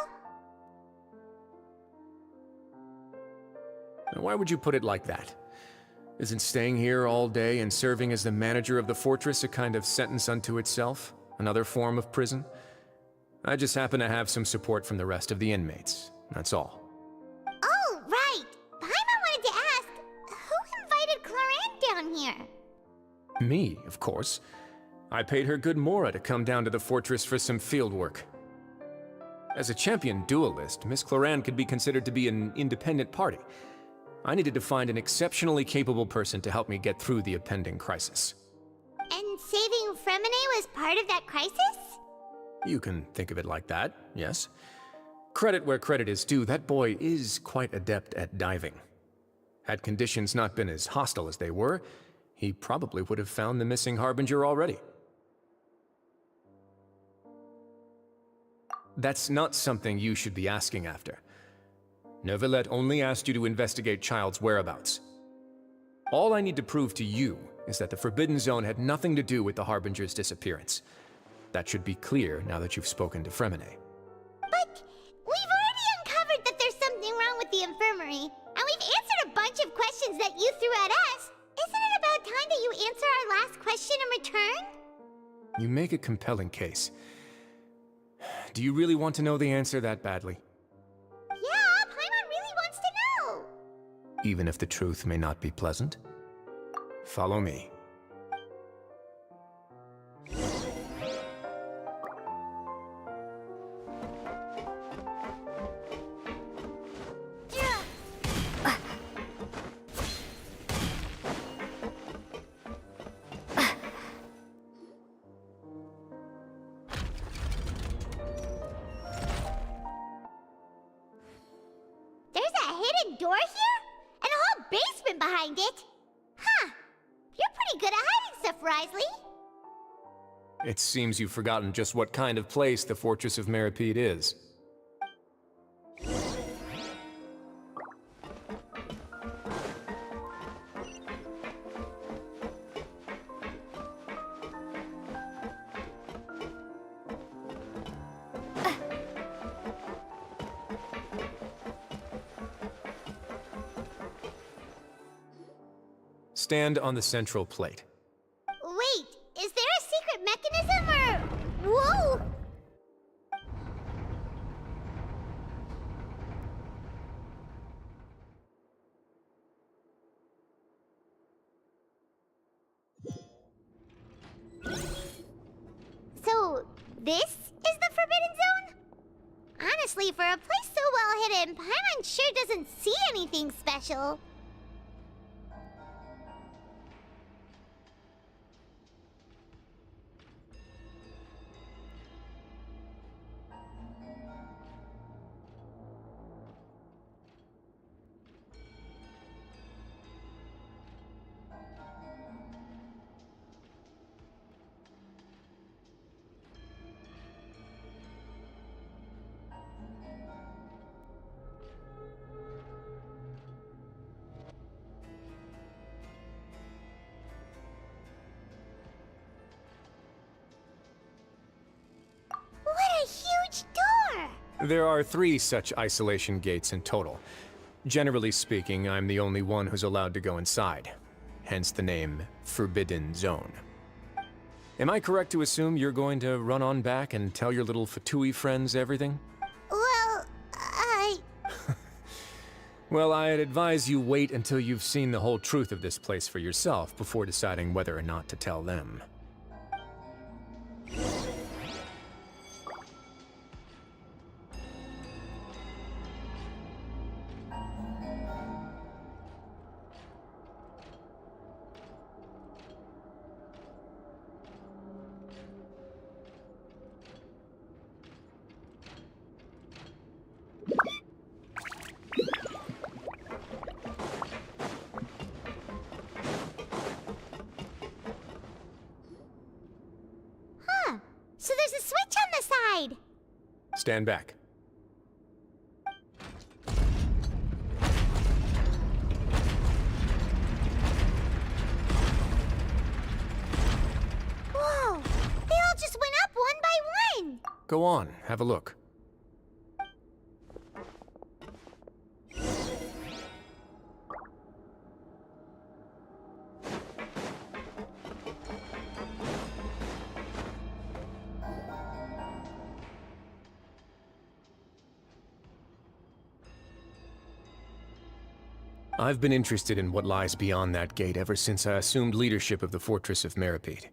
Now, why would you put it like that? Isn't staying here all day and serving as the manager of the fortress a kind of sentence unto itself? Another form of prison. I just happen to have some support from the rest of the inmates. That's all. Oh, right! Paimon wanted to ask, who invited Cloran down here? Me, of course. I paid her good Mora to come down to the fortress for some field work. As a champion duelist, Miss Cloran could be considered to be an independent party. I needed to find an exceptionally capable person to help me get through the impending crisis. And saving Fremine was part of that crisis? You can think of it like that, yes. Credit where credit is due, that boy is quite adept at diving. Had conditions not been as hostile as they were, he probably would have found the missing Harbinger already. That's not something you should be asking after. Neuvillette only asked you to investigate Child's whereabouts. All I need to prove to you is that the Forbidden Zone had nothing to do with the Harbinger's disappearance. That should be clear now that you've spoken to Fremine. But we've already uncovered that there's something wrong with the infirmary, and we've answered a bunch of questions that you threw at us. Isn't it about time that you answer our last question in return? You make a compelling case. Do you really want to know the answer that badly? Yeah, Paimon really wants to know. Even if the truth may not be pleasant? Follow me. There's a hidden door here? And a whole basement behind it? Huh. You're pretty good at hiding stuff, Wriothesley. It seems you've forgotten just what kind of place the Fortress of Meropide is. Stand on the central plate. Wait, is there a secret mechanism or... Whoa! So, this is the Forbidden Zone? Honestly, for a place so well hidden, Paimon sure doesn't see anything special. What a huge door! There are 3 such isolation gates in total. Generally speaking, I'm the only one who's allowed to go inside. Hence the name Forbidden Zone. Am I correct to assume you're going to run on back and tell your little Fatui friends everything? Well, Well, I'd advise you wait until you've seen the whole truth of this place for yourself before deciding whether or not to tell them. huh. So there's a switch on the side. Stand back. Whoa! They all just went up one by one! Go on, have a look. I've been interested in what lies beyond that gate ever since I assumed leadership of the Fortress of Meripede.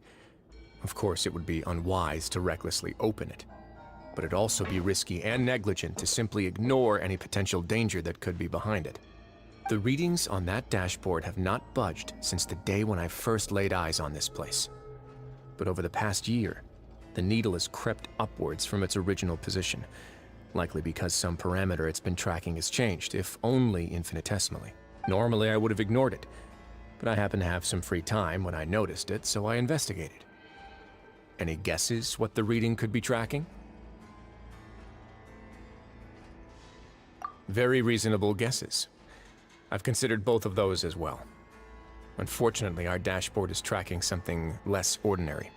Of course, it would be unwise to recklessly open it, but it'd also be risky and negligent to simply ignore any potential danger that could be behind it. The readings on that dashboard have not budged since the day when I first laid eyes on this place. But over the past year, the needle has crept upwards from its original position, likely because some parameter it's been tracking has changed, if only infinitesimally. Normally, I would have ignored it, but I happened to have some free time when I noticed it, so I investigated. Any guesses what the reading could be tracking? Very reasonable guesses. I've considered both of those as well. Unfortunately, our dashboard is tracking something less ordinary.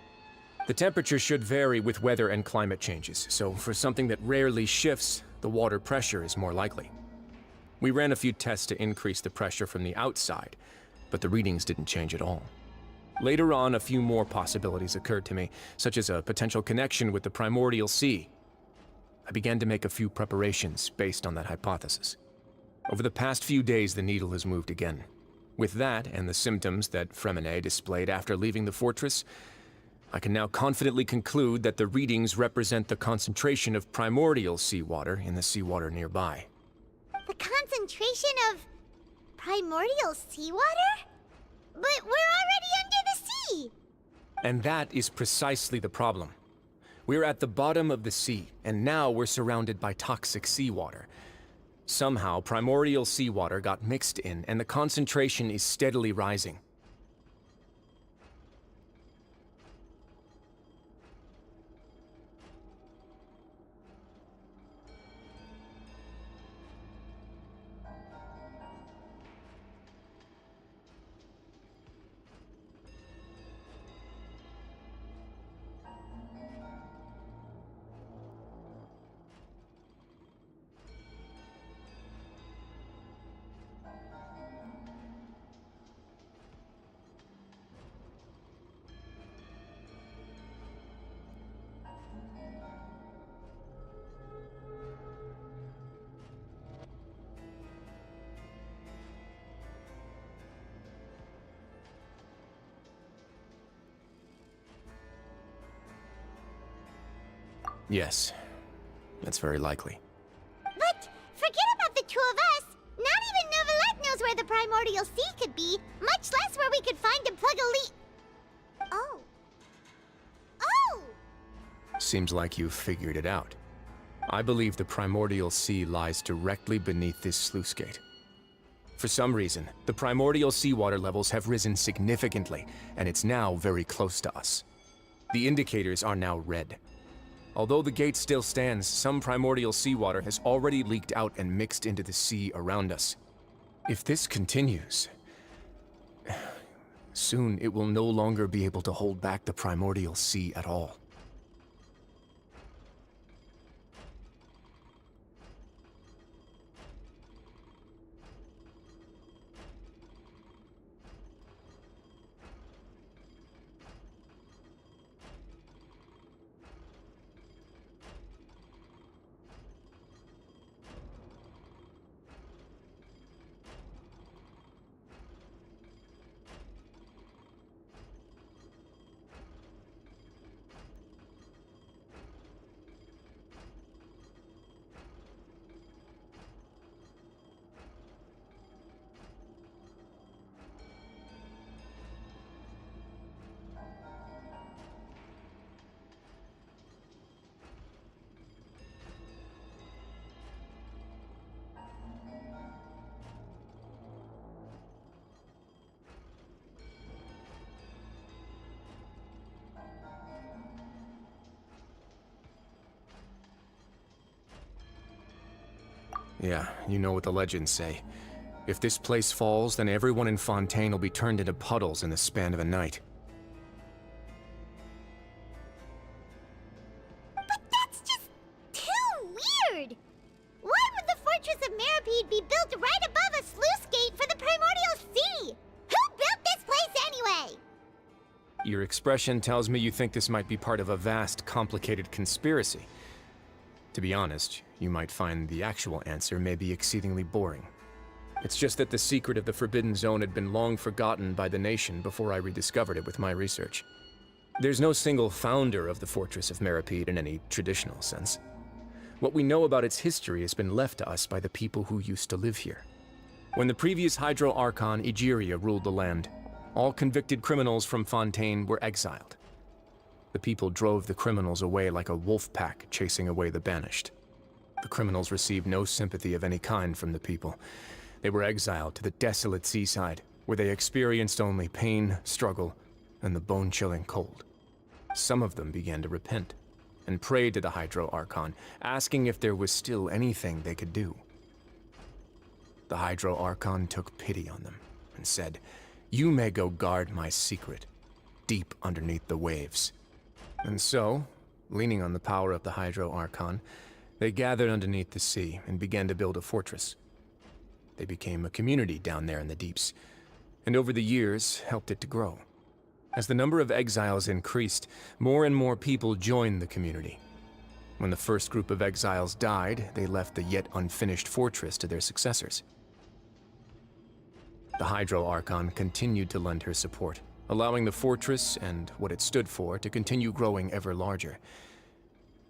The temperature should vary with weather and climate changes, so for something that rarely shifts, the water pressure is more likely. We ran a few tests to increase the pressure from the outside, but the readings didn't change at all. Later on, a few more possibilities occurred to me, such as a potential connection with the primordial sea. I began to make a few preparations based on that hypothesis. Over the past few days, the needle has moved again. With that, and the symptoms that Freminet displayed after leaving the fortress, I can now confidently conclude that the readings represent the concentration of primordial seawater in the seawater nearby. The concentration of primordial seawater? But we're already under the sea! And that is precisely the problem. We're at the bottom of the sea, and now we're surrounded by toxic seawater. Somehow, primordial seawater got mixed in, and the concentration is steadily rising. Yes, that's very likely. But forget about the two of us! Not even Neuvillette knows where the primordial sea could be, much less where we could find and plug a leak. Oh. Oh! Seems like you've figured it out. I believe the primordial sea lies directly beneath this sluice gate. For some reason, the primordial seawater levels have risen significantly, and it's now very close to us. The indicators are now red. Although the gate still stands, some primordial seawater has already leaked out and mixed into the sea around us. If this continues, soon it will no longer be able to hold back the primordial sea at all. Yeah, you know what the legends say. If this place falls, then everyone in Fontaine will be turned into puddles in the span of a night. But that's just too weird! Why would the Fortress of Meripede be built right above a sluice gate for the primordial sea? Who built this place anyway? Your expression tells me you think this might be part of a vast, complicated conspiracy. To be honest, you might find the actual answer may be exceedingly boring. It's just that the secret of the Forbidden Zone had been long forgotten by the nation before I rediscovered it with my research. There's no single founder of the Fortress of Meropide in any traditional sense. What we know about its history has been left to us by the people who used to live here. When the previous Hydro Archon Egeria ruled the land, all convicted criminals from Fontaine were exiled. The people drove the criminals away like a wolf pack chasing away the banished. The criminals received no sympathy of any kind from the people. They were exiled to the desolate seaside, where they experienced only pain, struggle, and the bone-chilling cold. Some of them began to repent, and prayed to the Hydro Archon, asking if there was still anything they could do. The Hydro Archon took pity on them, and said, "You may go guard my secret, deep underneath the waves." And so, leaning on the power of the Hydro Archon, they gathered underneath the sea and began to build a fortress. They became a community down there in the deeps, and over the years helped it to grow. As the number of exiles increased, more and more people joined the community. When the first group of exiles died, they left the yet unfinished fortress to their successors. The Hydro Archon continued to lend her support, allowing the fortress and what it stood for to continue growing ever larger.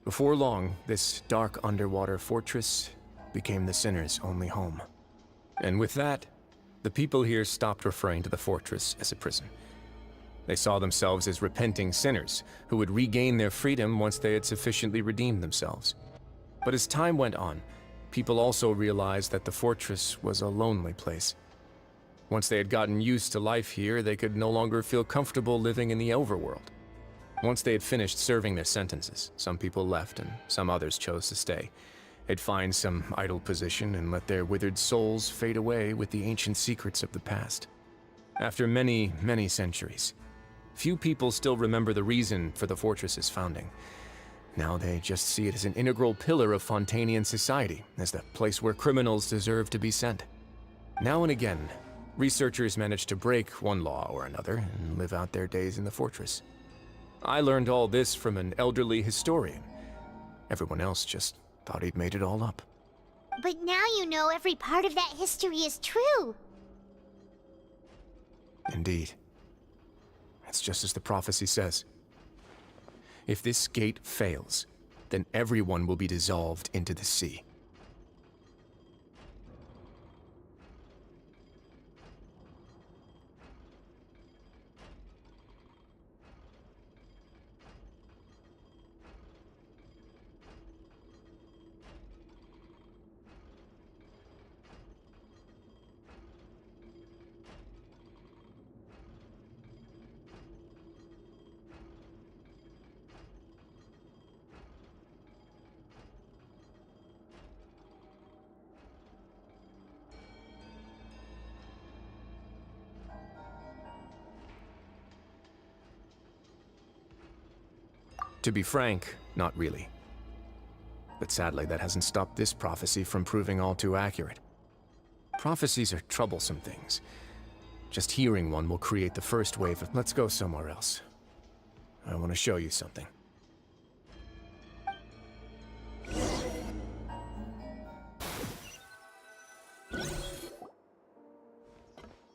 Before long, this dark underwater fortress became the sinner's only home. And with that, the people here stopped referring to the fortress as a prison. They saw themselves as repenting sinners who would regain their freedom once they had sufficiently redeemed themselves. But as time went on, people also realized that the fortress was a lonely place. Once they had gotten used to life here, they could no longer feel comfortable living in the overworld. Once they had finished serving their sentences, some people left and some others chose to stay. They'd find some idle position and let their withered souls fade away with the ancient secrets of the past. After many, many centuries, few people still remember the reason for the fortress's founding. Now they just see it as an integral pillar of Fontainian society, as the place where criminals deserve to be sent. Now and again, researchers manage to break one law or another and live out their days in the fortress. I learned all this from an elderly historian. Everyone else just thought he'd made it all up. But now you know every part of that history is true. Indeed. It's just as the prophecy says. If this gate fails, then everyone will be dissolved into the sea. To be frank, not really. But sadly, that hasn't stopped this prophecy from proving all too accurate. Prophecies are troublesome things. Just hearing one will create the first wave of, let's go somewhere else. I want to show you something.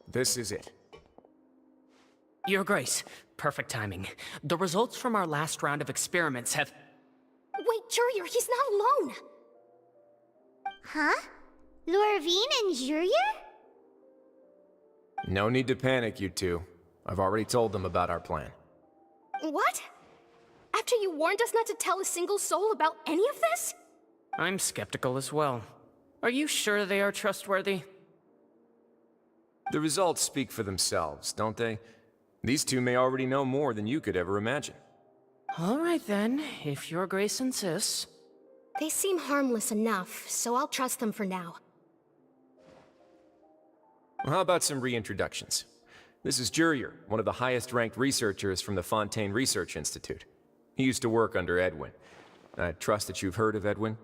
This is it. Your Grace, perfect timing. The results from our last round of experiments have... Wait, Jurier, he's not alone! Huh? Lorvine and Jurier? No need to panic, you two. I've already told them about our plan. What? After you warned us not to tell a single soul about any of this? I'm skeptical as well. Are you sure they are trustworthy? The results speak for themselves, don't they? These two may already know more than you could ever imagine. All right then, if Your Grace insists. They seem harmless enough, so I'll trust them for now. Well, how about some reintroductions? This is Jurier, one of the highest-ranked researchers from the Fontaine Research Institute. He used to work under Edwin. I trust that you've heard of Edwin?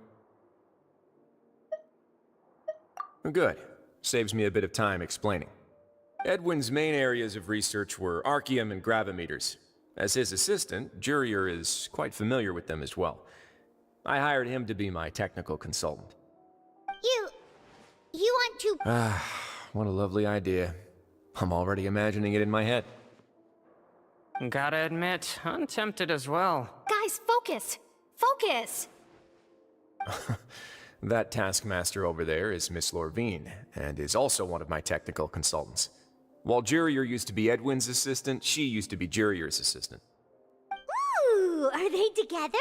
Good. Saves me a bit of time explaining. Edwin's main areas of research were Archeum and gravimeters. As his assistant, Jurier is quite familiar with them as well. I hired him to be my technical consultant. You want to... what a lovely idea. I'm already imagining it in my head. Gotta admit, I'm tempted as well. Guys, focus! Focus! That taskmaster over there is Miss Lorvine, and is also one of my technical consultants. While Jurier used to be Edwin's assistant, she used to be Jurier's assistant. Ooh, are they together?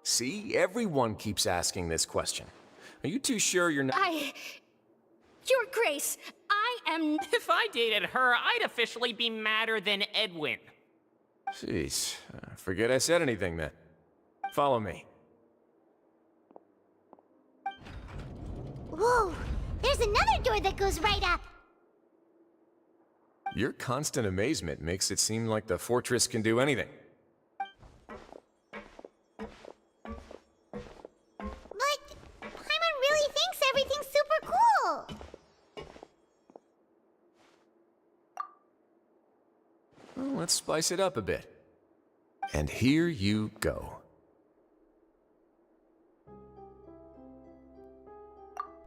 See, everyone keeps asking this question. Are you too sure you're not— Your Grace, I am. If I dated her, I'd officially be madder than Edwin. Jeez, forget I said anything then. Follow me. Whoa, there's another door that goes right up. Your constant amazement makes it seem like the fortress can do anything. But Paimon really thinks everything's super cool. Well, let's spice it up a bit. And here you go.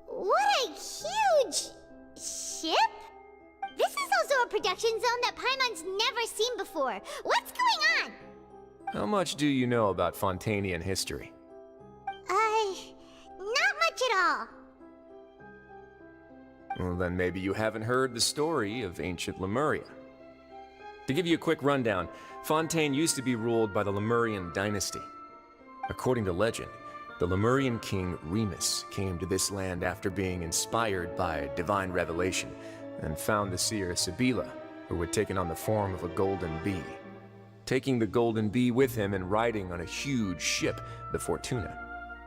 What a huge ship! This is also a production zone that Paimon's never seen before. What's going on? How much do you know about Fontanian history? Not much at all. Well, then maybe you haven't heard the story of ancient Lemuria. To give you a quick rundown, Fontaine used to be ruled by the Lemurian dynasty. According to legend, the Lemurian king Remus came to this land after being inspired by divine revelation and found the seer Sibila, who had taken on the form of a golden bee. Taking the golden bee with him and riding on a huge ship, the Fortuna,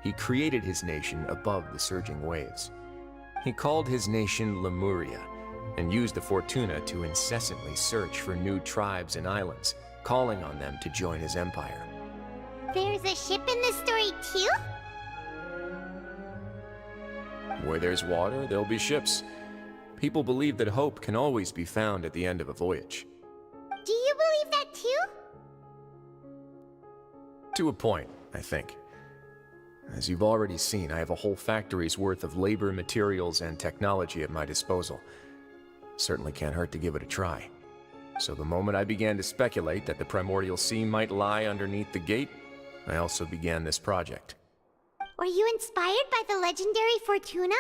he created his nation above the surging waves. He called his nation Lemuria, and used the Fortuna to incessantly search for new tribes and islands, calling on them to join his empire. There's a ship in this story too? Where there's water, there'll be ships. People believe that hope can always be found at the end of a voyage. Do you believe that too? To a point, I think. As you've already seen, I have a whole factory's worth of labor, materials, and technology at my disposal. Certainly can't hurt to give it a try. So the moment I began to speculate that the Primordial Sea might lie underneath the gate, I also began this project. Were you inspired by the legendary Fortuna?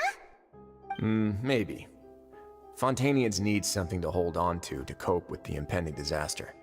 Maybe. Fontanians need something to hold on to cope with the impending disaster.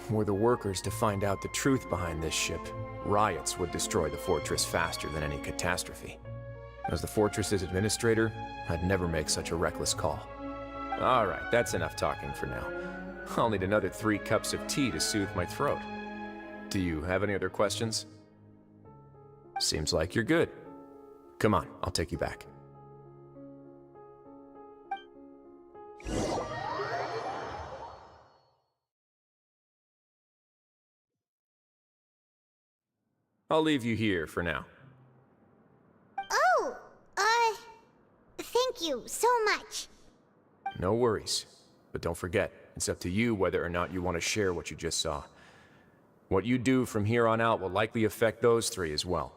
were the workers to find out the truth behind this ship, riots would destroy the fortress faster than any catastrophe. As the fortress's administrator, I'd never make such a reckless call. Alright, that's enough talking for now. I'll need another 3 cups of tea to soothe my throat. Do you have any other questions? Seems like you're good. Come on, I'll take you back. I'll leave you here for now. Oh, thank you so much. No worries. But don't forget, it's up to you whether or not you want to share what you just saw. What you do from here on out will likely affect those 3 as well.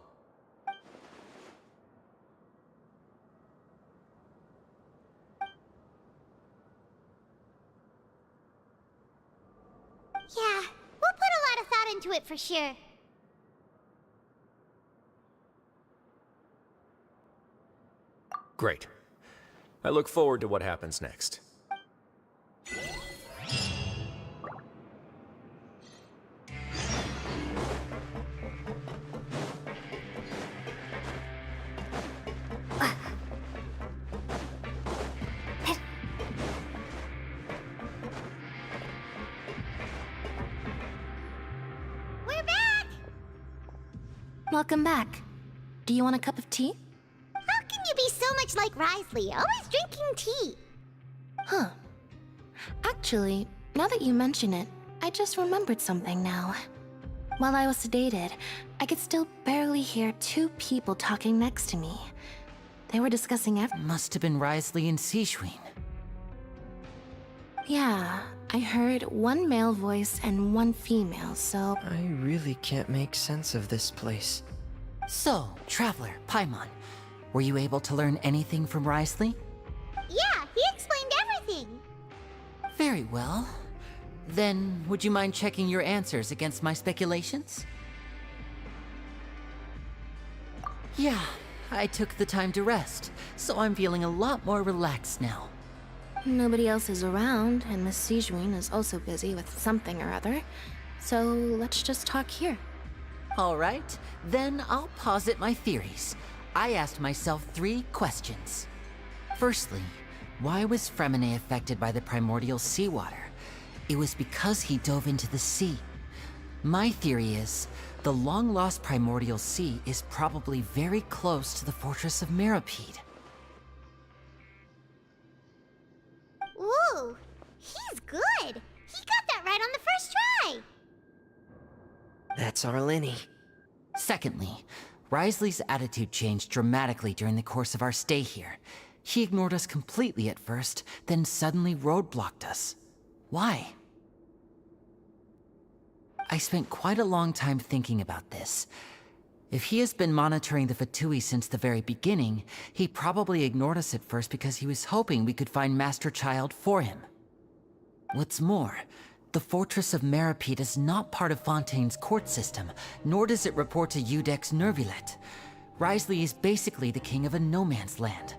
Yeah, we'll put a lot of thought into it for sure. Great. I look forward to what happens next. We're back! Welcome back. Do you want a cup of tea? How can you be so much like Risley, always drinking tea? Huh. Actually, now that you mention it, I just remembered something now. While I was sedated, I could still barely hear 2 people talking next to me. They were discussing Must have been Risley and Sijwin. Yeah, I heard 1 male voice and 1 female, so... I really can't make sense of this place. So, Traveler, Paimon, were you able to learn anything from Risley? Yeah, he explained everything. Very well. Then, would you mind checking your answers against my speculations? Yeah, I took the time to rest, so I'm feeling a lot more relaxed now. Nobody else is around, and Miss Sijwin is also busy with something or other. So let's just talk here. All right, then I'll posit my theories. I asked myself 3 questions. Firstly, why was Fremine affected by the primordial seawater? It was because he dove into the sea. My theory is, the long-lost primordial sea is probably very close to the fortress of Meropide. Ooh, he's good. He got that right on the first try. That's our Lenny. Secondly, Risley's attitude changed dramatically during the course of our stay here. He ignored us completely at first, then suddenly roadblocked us. Why? I spent quite a long time thinking about this. If he has been monitoring the Fatui since the very beginning, he probably ignored us at first because he was hoping we could find Master Child for him. What's more, the Fortress of Meropide is not part of Fontaine's court system, nor does it report to Iudex Nervulet. Risley is basically the king of a no-man's land.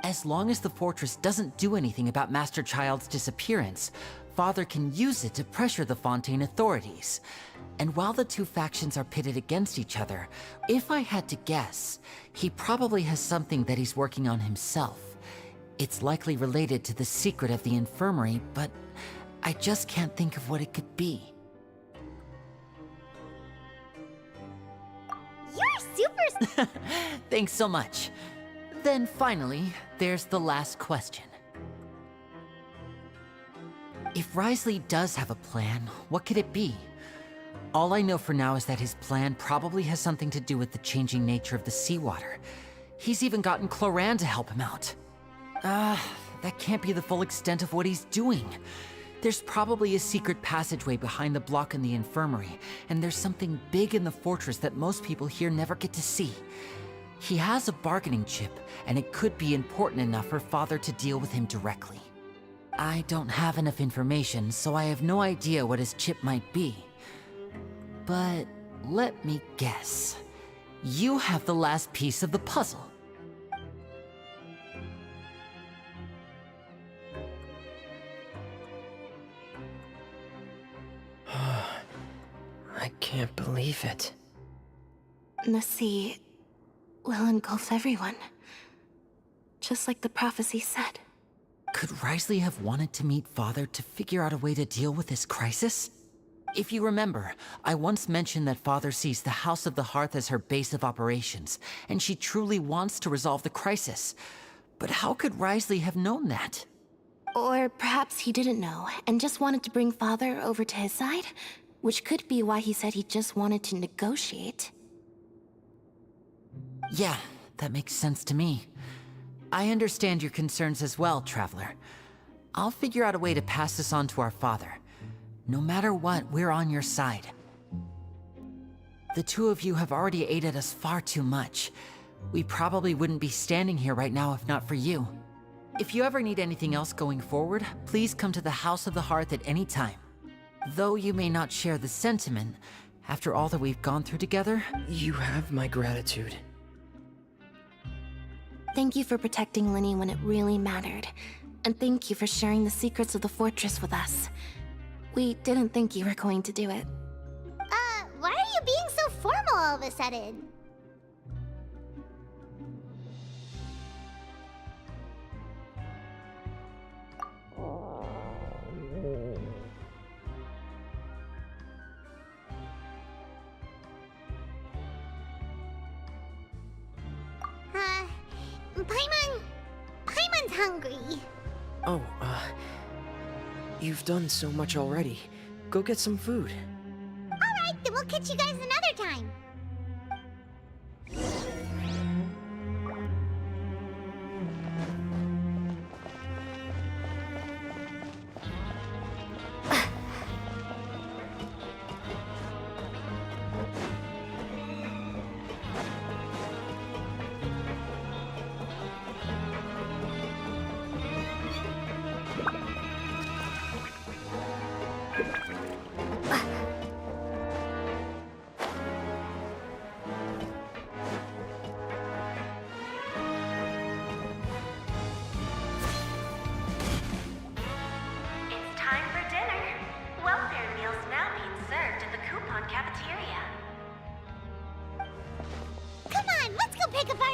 As long as the fortress doesn't do anything about Master Child's disappearance, Father can use it to pressure the Fontaine authorities. And while the 2 factions are pitted against each other, if I had to guess, he probably has something that he's working on himself. It's likely related to the secret of the infirmary, but I just can't think of what it could be. You're super... Thanks so much. Then finally, there's the last question. If Risley does have a plan, what could it be? All I know for now is that his plan probably has something to do with the changing nature of the seawater. He's even gotten Cloran to help him out. That can't be the full extent of what he's doing. There's probably a secret passageway behind the block in the infirmary, and there's something big in the fortress that most people here never get to see. He has a bargaining chip, and it could be important enough for Father to deal with him directly. I don't have enough information, so I have no idea what his chip might be. But let me guess. You have the last piece of the puzzle. can't believe it. The sea will engulf everyone. Just like the prophecy said. Could Risley have wanted to meet Father to figure out a way to deal with this crisis? If you remember, I once mentioned that Father sees the House of the Hearth as her base of operations, and she truly wants to resolve the crisis. But how could Risley have known that? Or perhaps he didn't know, and just wanted to bring Father over to his side? Which could be why he said he just wanted to negotiate. Yeah, that makes sense to me. I understand your concerns as well, Traveler. I'll figure out a way to pass this on to our father. No matter what, we're on your side. The two of you have already aided us far too much. We probably wouldn't be standing here right now if not for you. If you ever need anything else going forward, please come to the House of the Hearth at any time. Though you may not share the sentiment, after all that we've gone through together... You have my gratitude. Thank you for protecting Linny when it really mattered. And thank you for sharing the secrets of the fortress with us. We didn't think you were going to do it. Why are you being so formal all of a sudden? Paimon's hungry. Oh, you've done so much already. Go get some food. Alright, then we'll catch you guys another time.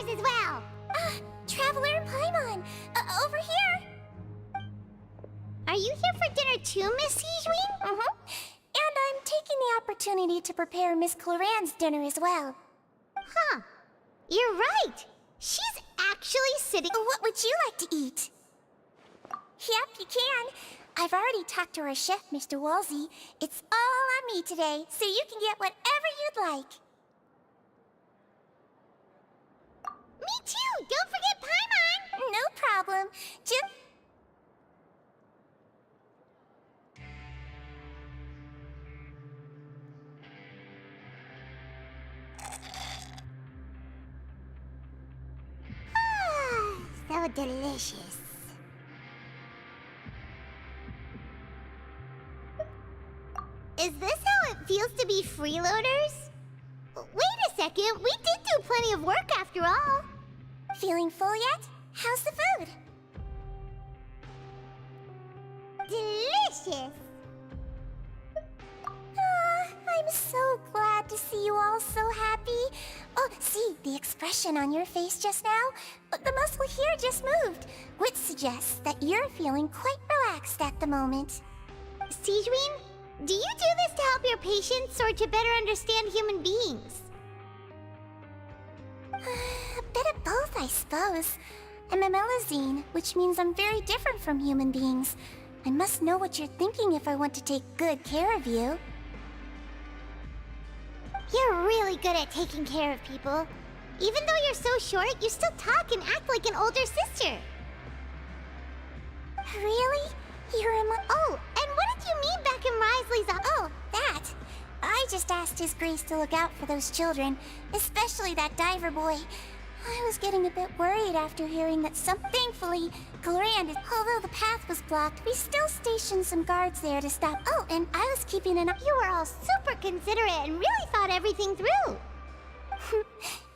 As well. Traveler and Paimon, over here. Are you here for dinner too, Miss Sigewinne? And I'm taking the opportunity to prepare Miss Cloran's dinner as well. Huh. You're right. She's actually sitting... What would you like to eat? Yep, you can. I've already talked to our chef, Mr. Wolsey. It's all on me today, so you can get whatever you'd like. Me too! Don't forget Paimon! No problem. Just... So delicious. Is this how it feels to be freeloaders? Wait a second, we did do plenty of work after all. Feeling full yet? How's the food? Delicious. I'm so glad to see you all so happy. Oh, see, the expression on your face just now? The muscle here just moved, which suggests that you're feeling quite relaxed at the moment. Sigewinne, do you do this to help your patients or to better understand human beings? A bit of both, I suppose. I'm a Melusine, which means I'm very different from human beings. I must know what you're thinking if I want to take good care of you. You're really good at taking care of people. Even though you're so short, you still talk and act like an older sister. Really? You're in my... Oh, and what did you mean back in Risley's... Oh, that. I just asked His Grace to look out for those children, especially that diver boy. I was getting a bit worried after hearing that thankfully, Cloran, although the path was blocked, we still stationed some guards there to stop. Oh, and I was keeping an eye. You were all super considerate and really thought everything through.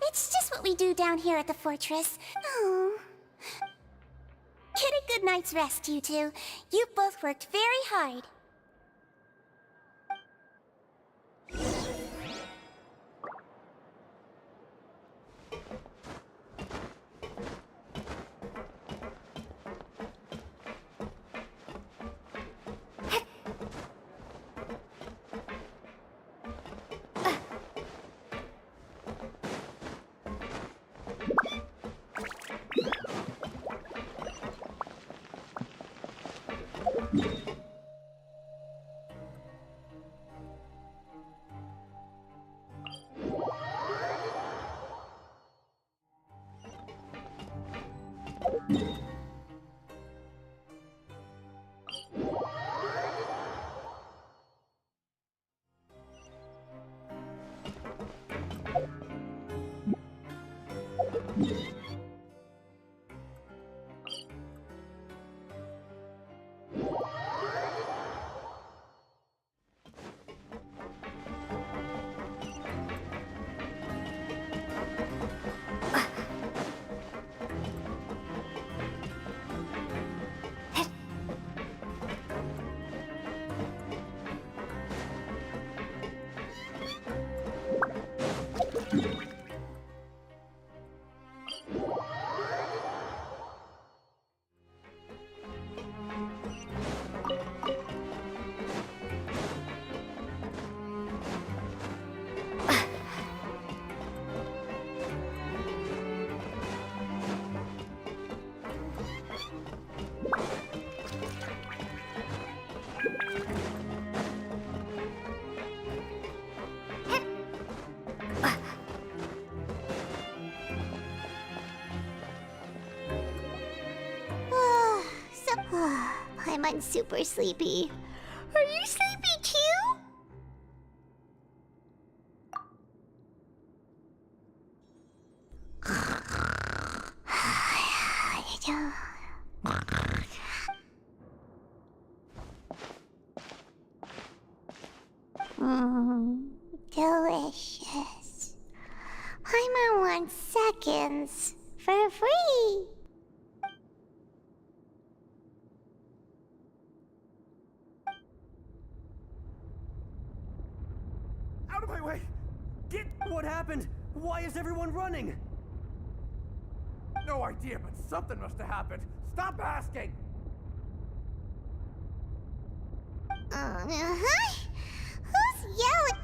It's just what we do down here at the fortress. Oh. Get a good night's rest, you two. You both worked very hard. Paimon's super sleepy. Are you sleepy too? Delicious. Paimon wants seconds for free. Out of my way! Get what happened? Why is everyone running? No idea, but something must have happened. Stop asking! Who's yelling?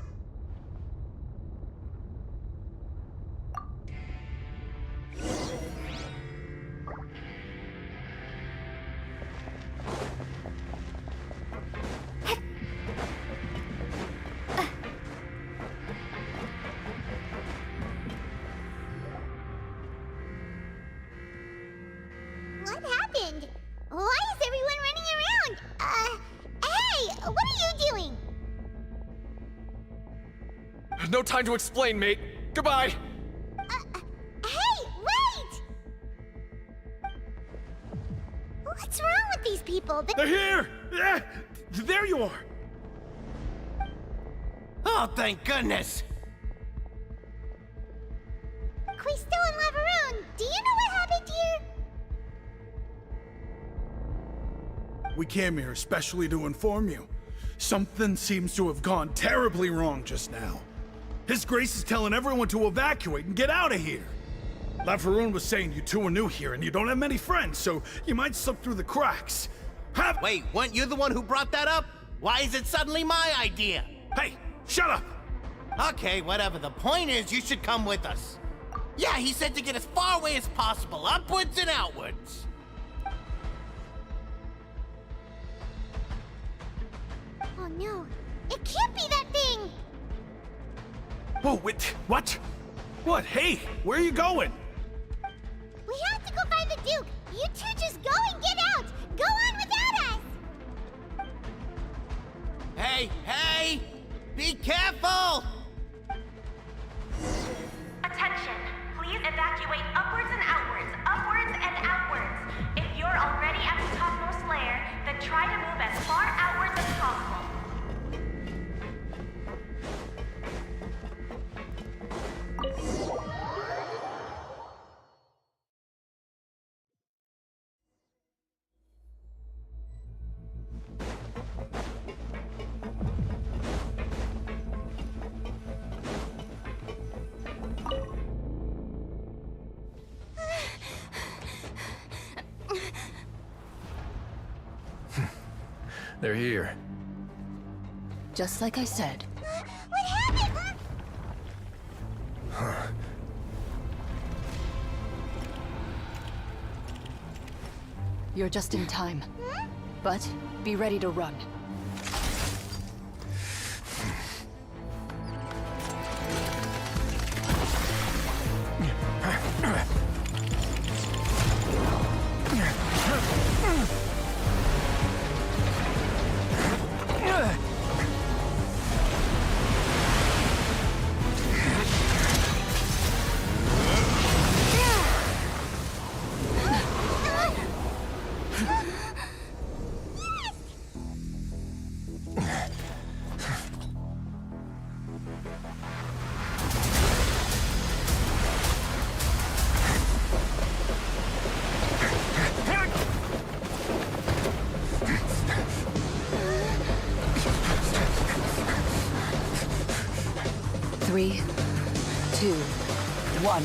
What happened? Why is everyone running around? Hey, what are you doing? No time to explain, mate. Goodbye. Hey, wait! What's wrong with these people? They're here! Yeah, there you are! Oh, thank goodness! Quisto and Lavaroon, do you know what happened here? We came here especially to inform you. Something seems to have gone terribly wrong just now. His Grace is telling everyone to evacuate and get out of here. Lavaroon was saying you two are new here and you don't have many friends, so you might slip through the cracks. Wait, weren't you the one who brought that up? Why is it suddenly my idea? Hey, shut up! Okay, whatever. The point is, you should come with us. Yeah, he said to get as far away as possible, upwards and outwards. Oh no, it can't be that thing! Whoa, wait, what? What? Hey, where are you going? We have to go find the Duke! You two just go and get out! Go on without us! Hey, hey! Be careful! Attention! Please evacuate upwards and outwards, upwards and outwards. If you're already at the topmost layer, then try to move as far outwards as possible. They're here. Just like I said. What happened? You're just in time. But be ready to run. Three, 2, 1.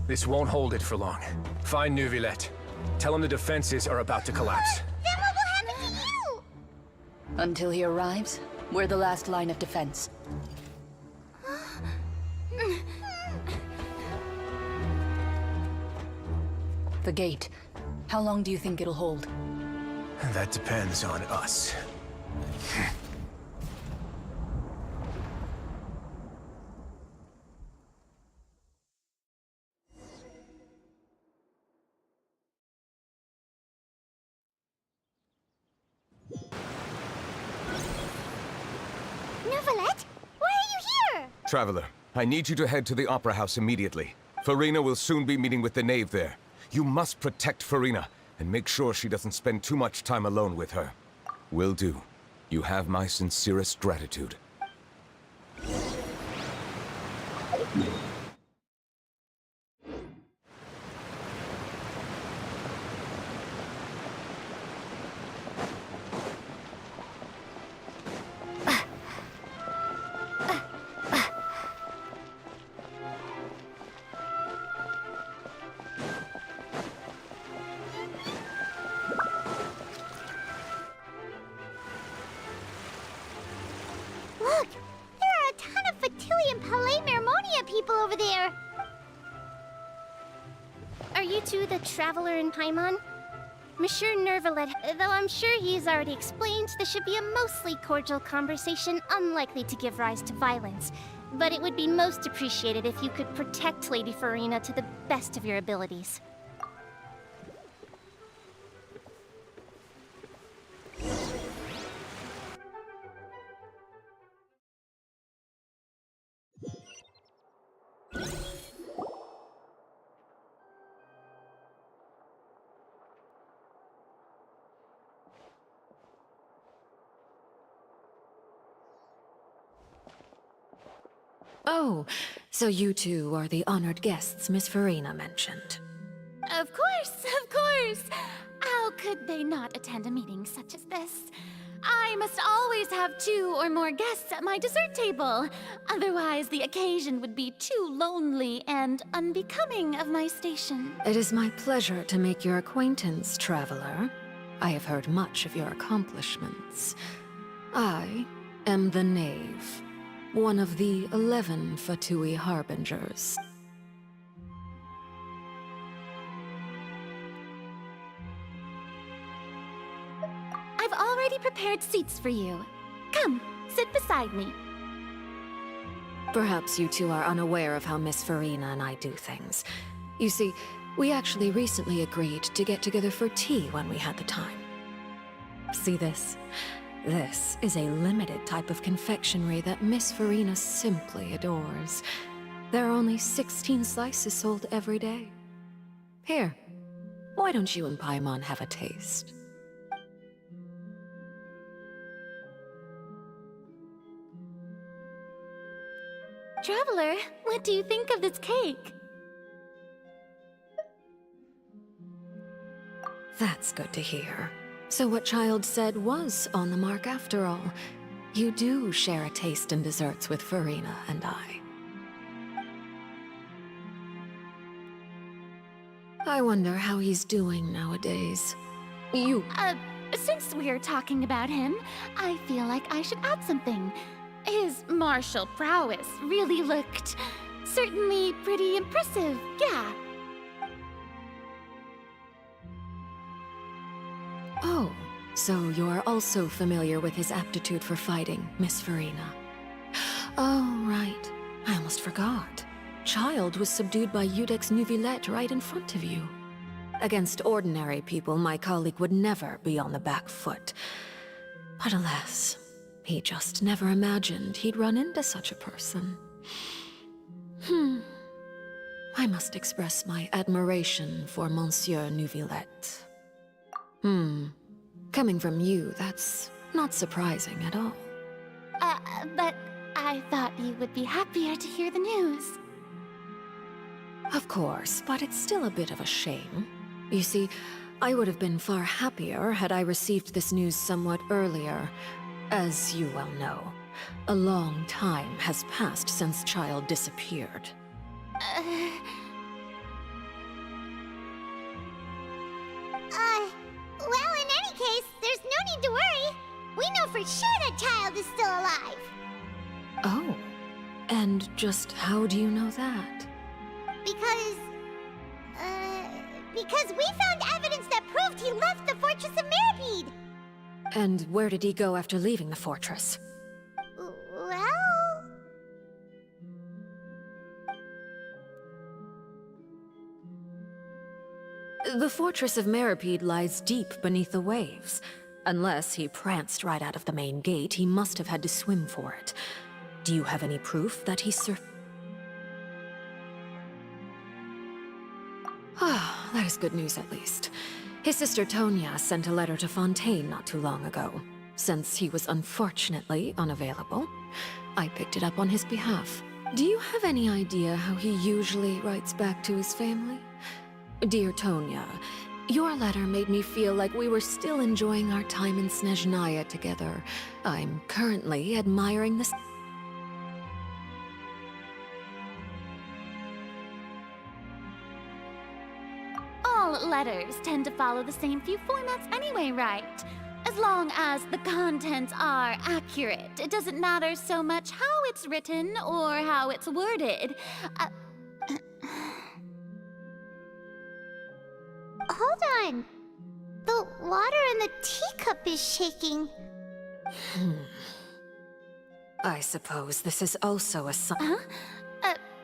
This won't hold it for long. Find Neuvillette. Tell him the defenses are about to collapse. Then what will happen to you? Until he arrives, we're the last line of defense. The gate. How long do you think it'll hold? That depends on us. Neuvillette, why are you here? Traveler, I need you to head to the Opera House immediately. Farina will soon be meeting with the Knave there. You must protect Farina, and make sure she doesn't spend too much time alone with her. Will do. You have my sincerest gratitude. Look! There are a ton of Fatui Palais Mermonia people over there! Are you two the Traveler in Paimon? Monsieur Neuvillette, though I'm sure he's already explained, this should be a mostly cordial conversation, unlikely to give rise to violence. But it would be most appreciated if you could protect Lady Farina to the best of your abilities. Oh, so you two are the honored guests Miss Farina mentioned. Of course, of course! How could they not attend a meeting such as this? I must always have 2 or more guests at my dessert table. Otherwise, the occasion would be too lonely and unbecoming of my station. It is my pleasure to make your acquaintance, traveler. I have heard much of your accomplishments. I am the Knave, one of the 11 Fatui Harbingers. I've already prepared seats for you. Come, sit beside me. Perhaps you two are unaware of how Miss Farina and I do things. You see, we actually recently agreed to get together for tea when we had the time. See this? This is a limited type of confectionery that Miss Farina simply adores. There are only 16 slices sold every day. Here, why don't you and Paimon have a taste? Traveler, what do you think of this cake? That's good to hear. So what Child said was on the mark after all. You do share a taste in desserts with Farina and I. I wonder how he's doing nowadays. Since we're talking about him, I feel like I should add something. His martial prowess really looked certainly pretty impressive, yeah. Oh, so you're also familiar with his aptitude for fighting, Miss Farina. Oh, right. I almost forgot. Child was subdued by Iudex Neuvillette right in front of you. Against ordinary people, my colleague would never be on the back foot. But alas, he just never imagined he'd run into such a person. I must express my admiration for Monsieur Neuvillette. Coming from you, that's not surprising at all. But I thought you would be happier to hear the news. Of course, but it's still a bit of a shame. You see, I would have been far happier had I received this news somewhat earlier. As you well know, a long time has passed since Child disappeared. Well, in any case, there's no need to worry. We know for sure that Child is still alive. Oh, and just how do you know that? Because we found evidence that proved he left the Fortress of Mirapede! And where did he go after leaving the fortress? Well... The Fortress of Mirapede lies deep beneath the waves. Unless he pranced right out of the main gate, he must have had to swim for it. Do you have any proof that he Ah, that is good news at least. His sister Tonya sent a letter to Fontaine not too long ago. Since he was unfortunately unavailable, I picked it up on his behalf. Do you have any idea how he usually writes back to his family? Dear Tonya, your letter made me feel like we were still enjoying our time in Snezhnaya together. I'm currently admiring this. All letters tend to follow the same few formats anyway, right? As long as the contents are accurate, it doesn't matter so much how it's written or how it's worded. Hold on. The water in the teacup is shaking. I suppose this is also a sign.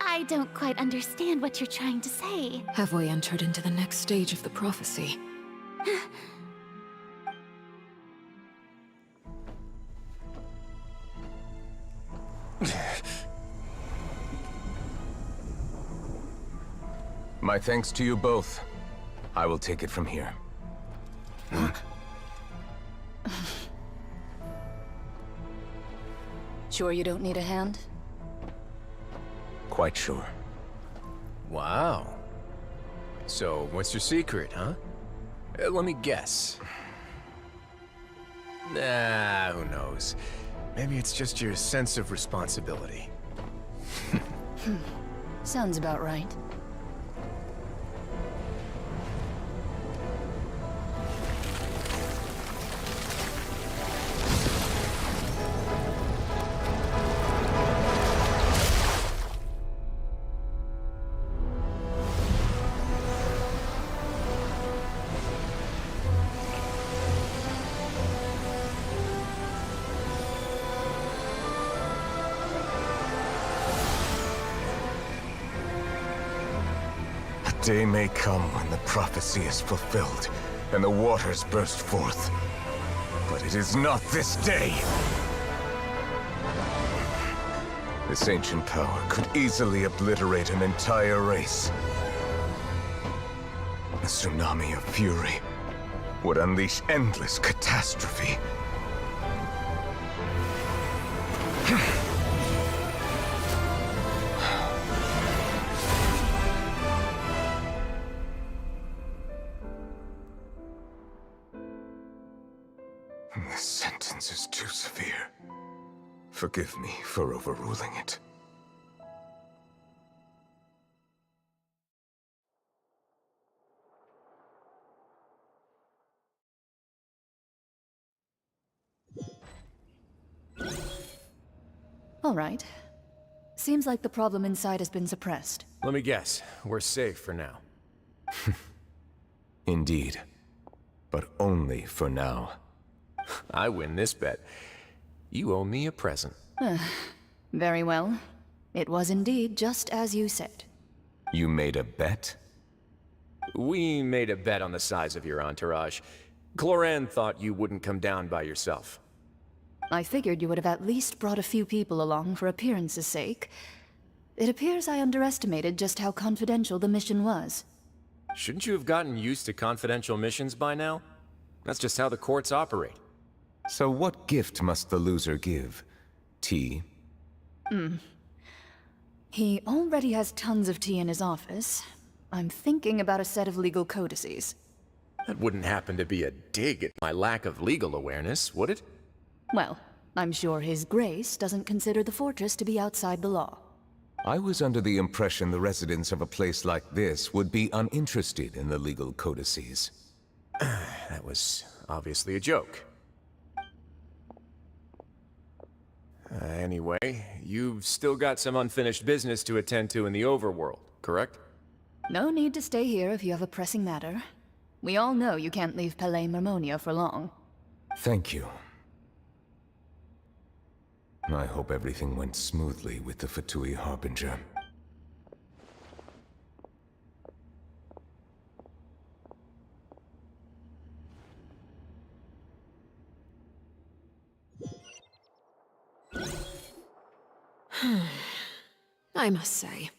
I don't quite understand what you're trying to say. Have we entered into the next stage of the prophecy? My thanks to you both. I will take it from here. Sure you don't need a hand? Quite sure. Wow. So, what's your secret, huh? Let me guess. Nah, who knows? Maybe it's just your sense of responsibility. Sounds about right. Day may come when the prophecy is fulfilled, and the waters burst forth. But it is not this day! This ancient power could easily obliterate an entire race. A tsunami of fury would unleash endless catastrophe. This sentence is too severe. Forgive me for overruling it. All right. Seems like the problem inside has been suppressed. Let me guess. We're safe for now. Indeed. But only for now. I win this bet. You owe me a present. Very well. It was indeed just as you said. You made a bet? We made a bet on the size of your entourage. Cloran thought you wouldn't come down by yourself. I figured you would have at least brought a few people along for appearance's sake. It appears I underestimated just how confidential the mission was. Shouldn't you have gotten used to confidential missions by now? That's just how the courts operate. So what gift must the loser give? Tea? He already has tons of tea in his office. I'm thinking about a set of legal codices. That wouldn't happen to be a dig at my lack of legal awareness, would it? Well, I'm sure His Grace doesn't consider the fortress to be outside the law. I was under the impression the residents of a place like this would be uninterested in the legal codices. That was obviously a joke. Anyway, you've still got some unfinished business to attend to in the overworld, correct? No need to stay here if you have a pressing matter. We all know you can't leave Palais Mermonia for long. Thank you. I hope everything went smoothly with the Fatui Harbinger. I must say,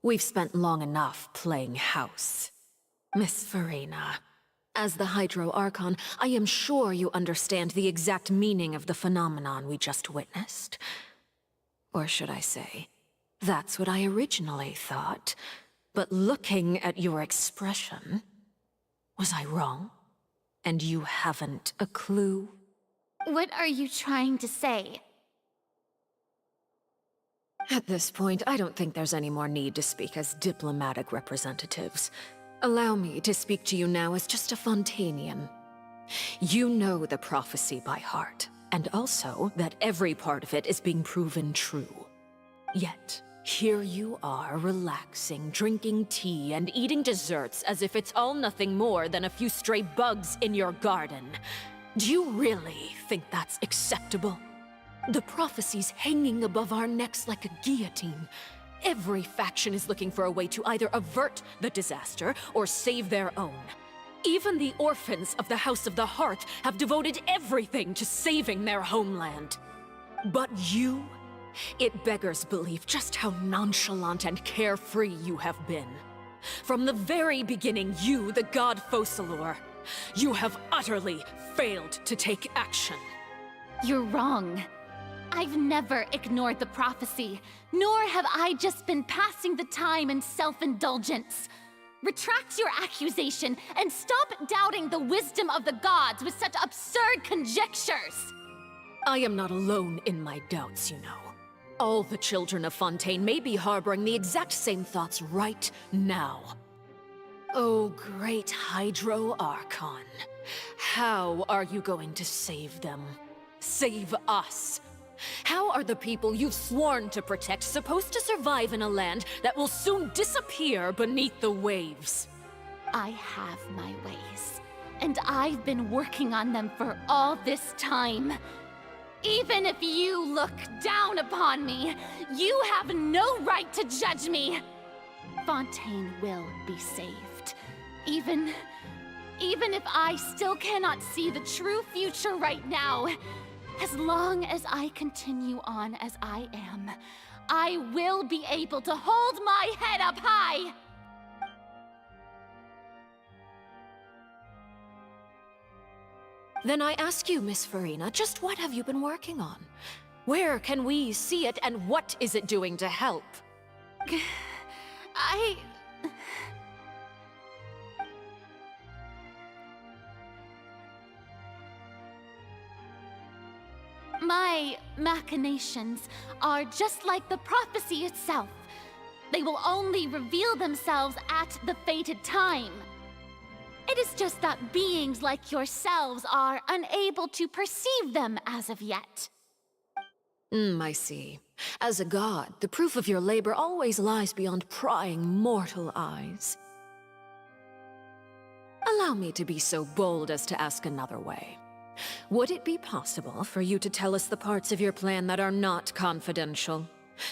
we've spent long enough playing house. Miss Farina, as the Hydro Archon, I am sure you understand the exact meaning of the phenomenon we just witnessed. Or should I say, that's what I originally thought. But looking at your expression, was I wrong? And you haven't a clue? What are you trying to say? At this point, I don't think there's any more need to speak as diplomatic representatives. Allow me to speak to you now as just a Fontainian. You know the prophecy by heart, and also that every part of it is being proven true. Yet, here you are relaxing, drinking tea, and eating desserts as if it's all nothing more than a few stray bugs in your garden. Do you really think that's acceptable? The prophecy's hanging above our necks like a guillotine. Every faction is looking for a way to either avert the disaster or save their own. Even the orphans of the House of the Hearth have devoted everything to saving their homeland. But you? It beggars belief just how nonchalant and carefree you have been. From the very beginning, you, the god Focalors, you have utterly failed to take action. You're wrong. I've never ignored the prophecy, nor have I just been passing the time in self-indulgence. Retract your accusation and stop doubting the wisdom of the gods with such absurd conjectures! I am not alone in my doubts, you know. All the children of Fontaine may be harboring the exact same thoughts right now. Oh, great Hydro Archon. How are you going to save them? Save us? How are the people you've sworn to protect supposed to survive in a land that will soon disappear beneath the waves? I have my ways, and I've been working on them for all this time. Even if you look down upon me, you have no right to judge me! Fontaine will be saved. Even if I still cannot see the true future right now, as long as I continue on as I am, I will be able to hold my head up high! Then I ask you, Miss Farina, just what have you been working on? Where can we see it, and what is it doing to help? My machinations are just like the prophecy itself. They will only reveal themselves at the fated time. It is just that beings like yourselves are unable to perceive them as of yet. I see. As a god, the proof of your labor always lies beyond prying mortal eyes. Allow me to be so bold as to ask another way. Would it be possible for you to tell us the parts of your plan that are not confidential?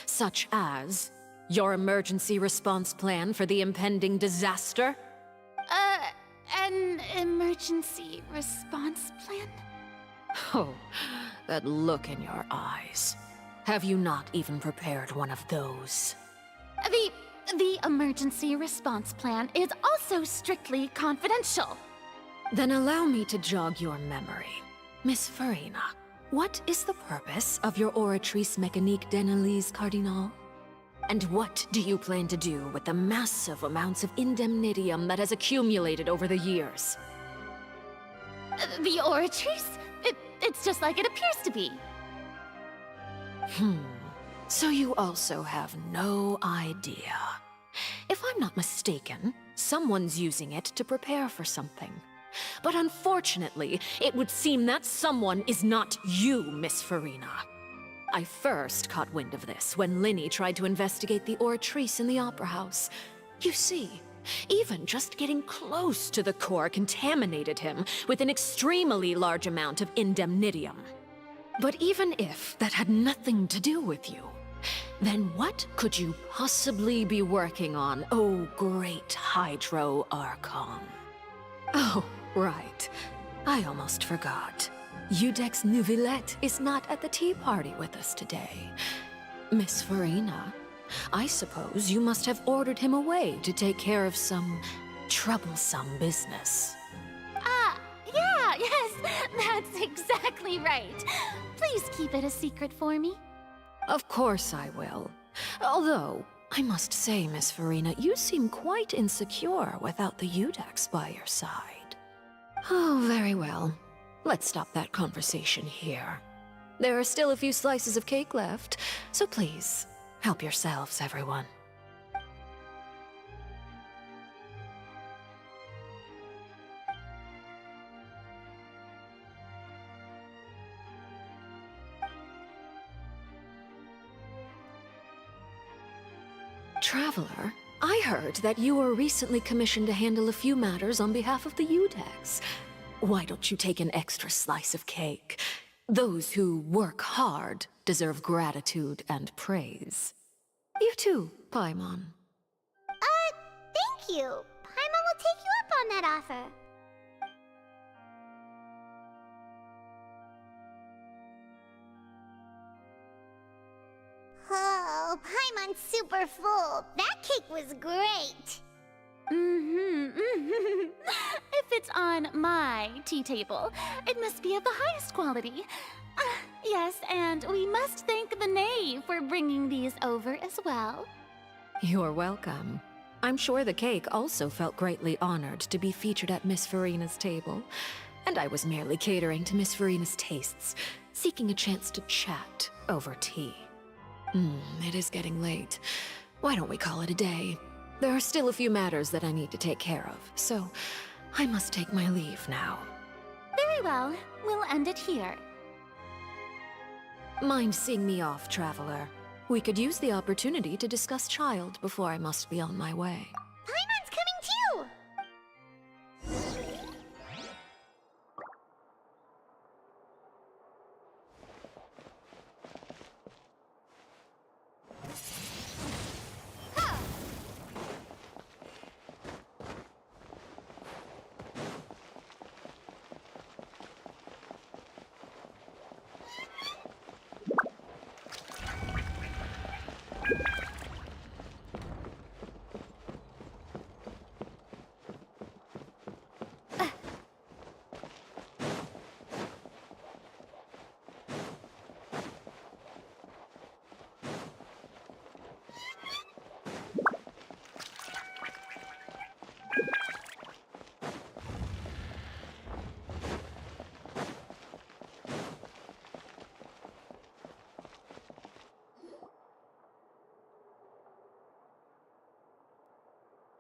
Such as your emergency response plan for the impending disaster? An emergency response plan? Oh, that look in your eyes. Have you not even prepared one of those? The emergency response plan is also strictly confidential. Then allow me to jog your memory. Miss Farina, what is the purpose of your Oratrice Mécanique d'Analyse Cardinal? And what do you plan to do with the massive amounts of indemnitium that has accumulated over the years? The Oratrice? It's just like it appears to be. So you also have no idea. If I'm not mistaken, someone's using it to prepare for something. But unfortunately, it would seem that someone is not you, Miss Farina. I first caught wind of this when Lyney tried to investigate the Oratrice in the Opera House. You see, Even just getting close to the core contaminated him with an extremely large amount of indemnitium. But even if that had nothing to do with you, then what could you possibly be working on, oh great Hydro Archon? Oh, right. I almost forgot. Udex Neuvillette is not at the tea party with us today. Miss Farina, I suppose you must have ordered him away to take care of some troublesome business. Yeah, yes, that's exactly right. Please keep it a secret for me. Of course I will. Although, I must say, Miss Farina, you seem quite insecure without the Udex by your side. Oh, very well. Let's stop that conversation here. There are still a few slices of cake left, so please, help yourselves, everyone. Traveler, I heard that you were recently commissioned to handle a few matters on behalf of the Udex. Why don't you take an extra slice of cake? Those who work hard deserve gratitude and praise. You too, Paimon. Thank you. Paimon will take you up on that offer. Oh, Paimon's super full. That cake was great. If it's on my tea table, it must be of the highest quality. Yes, and we must thank the knave for bringing these over as well. You're welcome. I'm sure the cake also felt greatly honored to be featured at Miss Farina's table. And I was merely catering to Miss Farina's tastes, seeking a chance to chat over tea. It is getting late. Why don't we call it a day? There are still a few matters that I need to take care of, so I must take my leave now. Very well. We'll end it here. Mind seeing me off, Traveler? We could use the opportunity to discuss Child before I must be on my way. Paimon's coming too!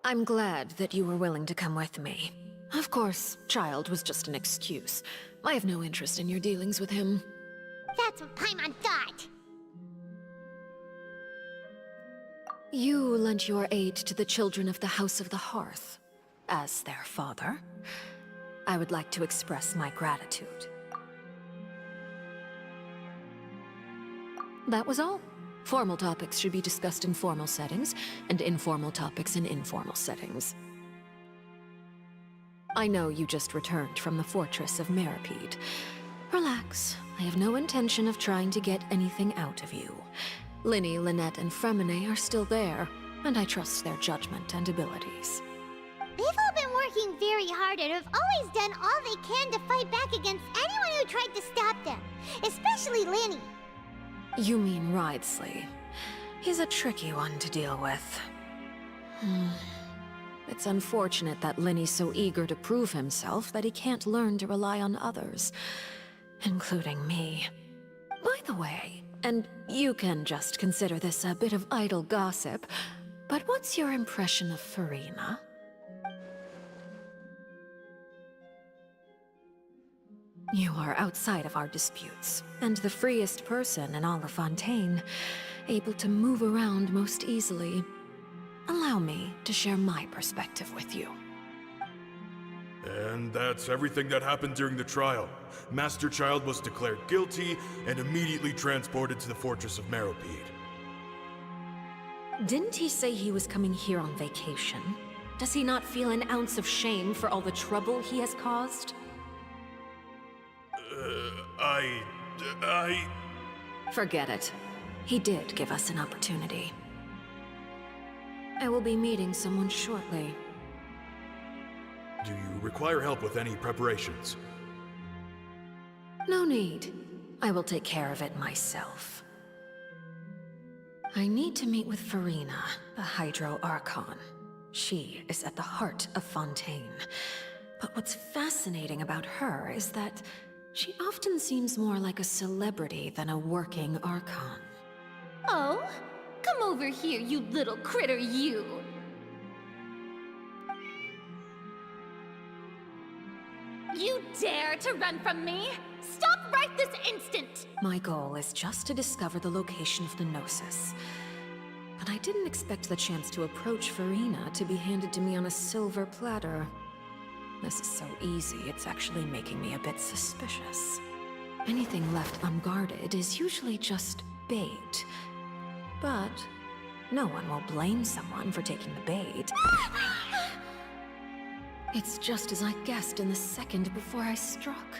I'm glad that you were willing to come with me. Of course, Child was just an excuse. I have no interest in your dealings with him. That's what Paimon thought. You lent your aid to the children of the House of the Hearth. As their father, I would like to express my gratitude. That was all. Formal topics should be discussed in formal settings, and informal topics in informal settings. I know you just returned from the fortress of Meripede. Relax. I have no intention of trying to get anything out of you. Lyney, Lynette, and Fremine are still there, and I trust their judgment and abilities. They've all been working very hard and have always done all they can to fight back against anyone who tried to stop them, especially Lyney. You mean Wriothesley. He's a tricky one to deal with. It's unfortunate that Lyney's so eager to prove himself that he can't learn to rely on others, including me. By the way, and you can just consider this a bit of idle gossip, but what's your impression of Farina? You are outside of our disputes, and the freest person in all of Fontaine, able to move around most easily. Allow allow me to share my perspective with you. And that's everything that happened during the trial. Master Child was declared guilty and immediately transported to the Fortress of Meropide. Didn't he say he was coming here on vacation? Does he not feel an ounce of shame for all the trouble he has caused? Forget it. He did give us an opportunity. I will be meeting someone shortly. Do you require help with any preparations? No need. I will take care of it myself. I need to meet with Furina, the Hydro Archon. She is at the heart of Fontaine. But what's fascinating about her is that she often seems more like a celebrity than a working Archon. Oh? Come over here, you little critter, you! You dare to run from me? Stop right this instant! My goal is just to discover the location of the Gnosis. But I didn't expect the chance to approach Furina to be handed to me on a silver platter. This is so easy, it's actually making me a bit suspicious. Anything left unguarded is usually just bait. But no one will blame someone for taking the bait. It's just as I guessed in the second before I struck.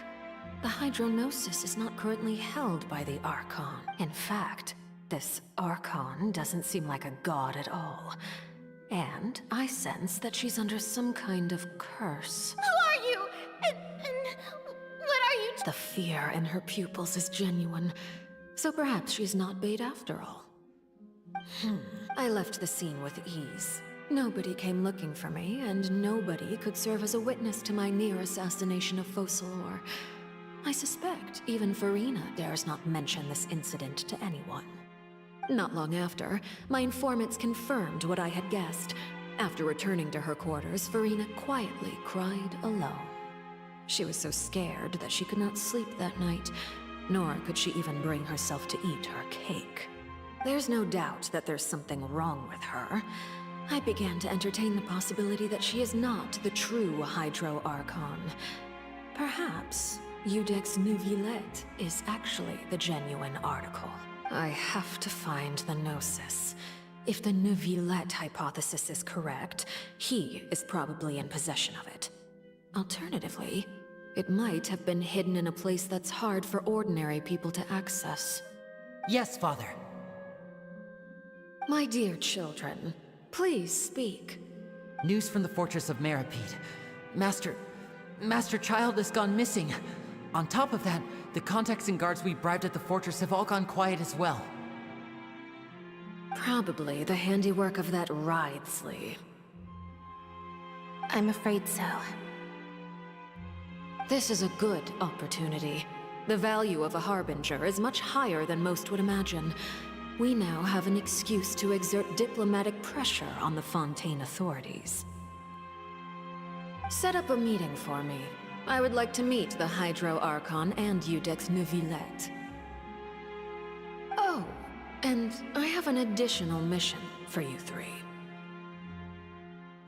The Hydrognosis is not currently held by the Archon. In fact, this Archon doesn't seem like a god at all. And I sense that she's under some kind of curse. Who are you? And what are you? The fear in her pupils is genuine. So perhaps she's not bait after all. I left the scene with ease. Nobody came looking for me, and nobody could serve as a witness to my near assassination of Focalor. I suspect even Furina dares not mention this incident to anyone. Not long after, my informants confirmed what I had guessed. After returning to her quarters, Furina quietly cried alone. She was so scared that she could not sleep that night, nor could she even bring herself to eat her cake. There's no doubt that there's something wrong with her. I began to entertain the possibility that she is not the true Hydro Archon. Perhaps Iudex Neuvillette is actually the genuine article. I have to find the Gnosis. If the Neuvillette hypothesis is correct, he is probably in possession of it. Alternatively, it might have been hidden in a place that's hard for ordinary people to access. Yes, Father. My dear children, please speak. News from the Fortress of Meropide. Master Child has gone missing. On top of that, the contacts and guards we bribed at the fortress have all gone quiet as well. Probably the handiwork of that Wriothesley. I'm afraid so. This is a good opportunity. The value of a Harbinger is much higher than most would imagine. We now have an excuse to exert diplomatic pressure on the Fontaine authorities. Set up a meeting for me. I would like to meet the Hydro Archon and Iudex Neuvillette. Oh, and I have an additional mission for you three.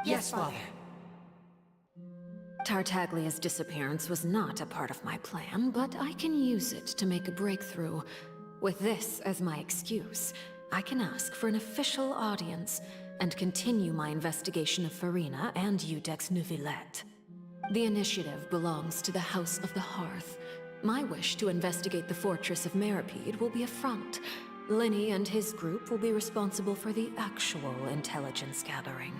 Yes, Father. Tartaglia's disappearance was not a part of my plan, but I can use it to make a breakthrough. With this as my excuse, I can ask for an official audience and continue my investigation of Furina and Iudex Neuvillette. The initiative belongs to the House of the Hearth. My wish to investigate the Fortress of Meropide will be a front. Linny and his group will be responsible for the actual intelligence gathering.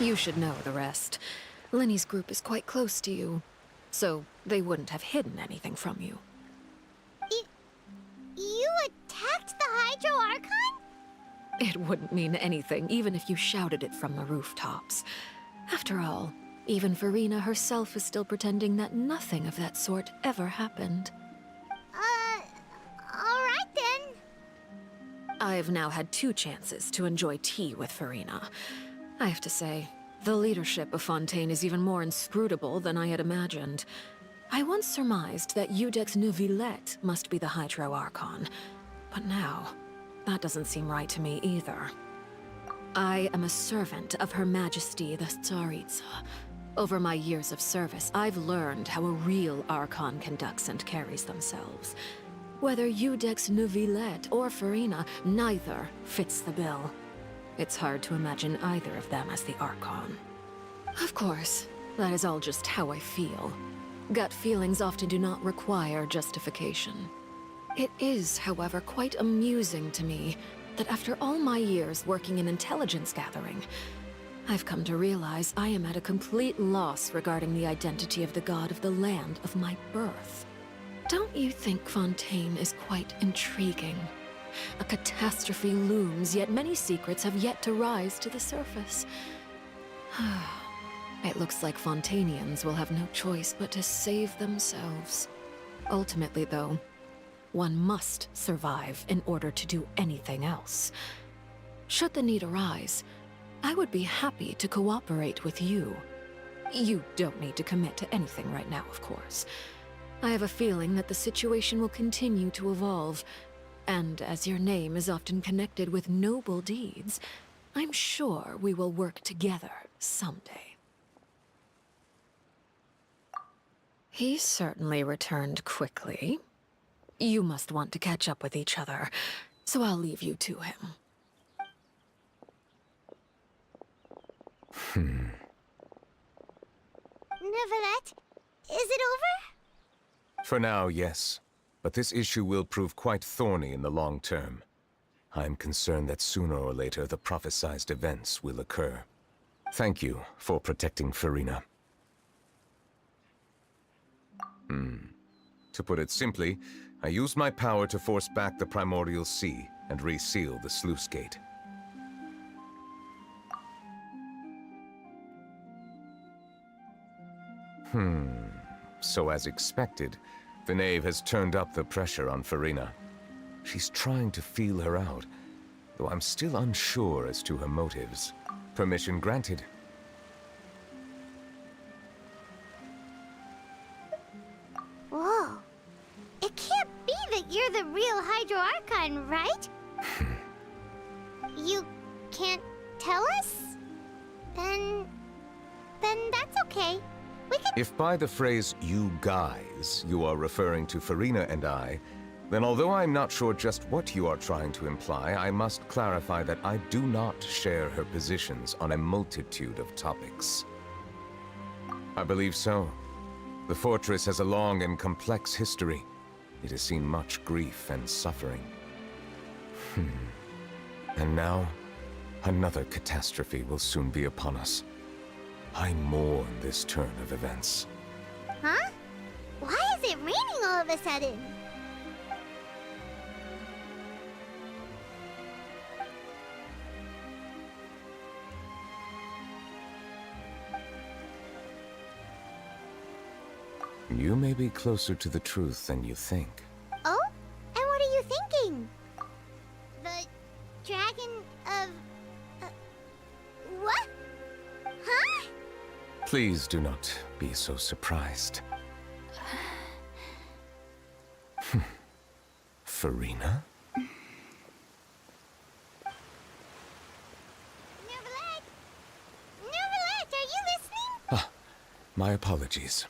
You should know the rest. Linny's group is quite close to you, so they wouldn't have hidden anything from you. You attacked the Hydro Archon? It wouldn't mean anything, even if you shouted it from the rooftops. After all, even Furina herself is still pretending that nothing of that sort ever happened. Alright then. I've now had 2 chances to enjoy tea with Furina. I have to say, The leadership of Fontaine is even more inscrutable than I had imagined. I once surmised that Iudex Neuvillette must be the Hydro Archon, but now, that doesn't seem right to me either. I am a servant of Her Majesty the Tsaritsa. Over my years of service, I've learned how a real Archon conducts and carries themselves. Whether Iudex Neuvillette or Furina, neither fits the bill. It's hard to imagine either of them as the Archon. Of course, that is all just how I feel. Gut feelings often do not require justification. It is, however, quite amusing to me that after all my years working in intelligence gathering, I've come to realize I am at a complete loss regarding the identity of the god of the land of my birth. Don't you think Fontaine is quite intriguing? A catastrophe looms, yet many secrets have yet to rise to the surface. It looks like Fontainians will have no choice but to save themselves. Ultimately, though, one must survive in order to do anything else. Should the need arise, I would be happy to cooperate with you. You don't need to commit to anything right now, of course. I have a feeling that the situation will continue to evolve, and as your name is often connected with noble deeds, I'm sure we will work together someday. He certainly returned quickly. You must want to catch up with each other, so I'll leave you to him. Neuvillette, is it over? For now, yes. But this issue will prove quite thorny in the long term. I'm concerned that sooner or later the prophesized events will occur. Thank you for protecting Furina. To put it simply, I used my power to force back the Primordial Sea and reseal the sluice gate. So as expected, the Knave has turned up the pressure on Furina. She's trying to feel her out, though I'm still unsure as to her motives. Permission granted. Whoa. It can't be that you're the real Hydro Archon, right? You can't tell us? Then that's okay. We can— If by the phrase, "you guys," you are referring to Furina and I, then although I'm not sure just what you are trying to imply, I must clarify that I do not share her positions on a multitude of topics. I believe so. The fortress has a long and complex history. It has seen much grief and suffering. And now, another catastrophe will soon be upon us. I mourn this turn of events. Huh? Why is it raining all of a sudden? You may be closer to the truth than you think. Oh? And what are you thinking? The dragon of... what? Huh? Please do not be so surprised. Furina? Neuvillette! Neuvillette, are you listening? Ah, my apologies.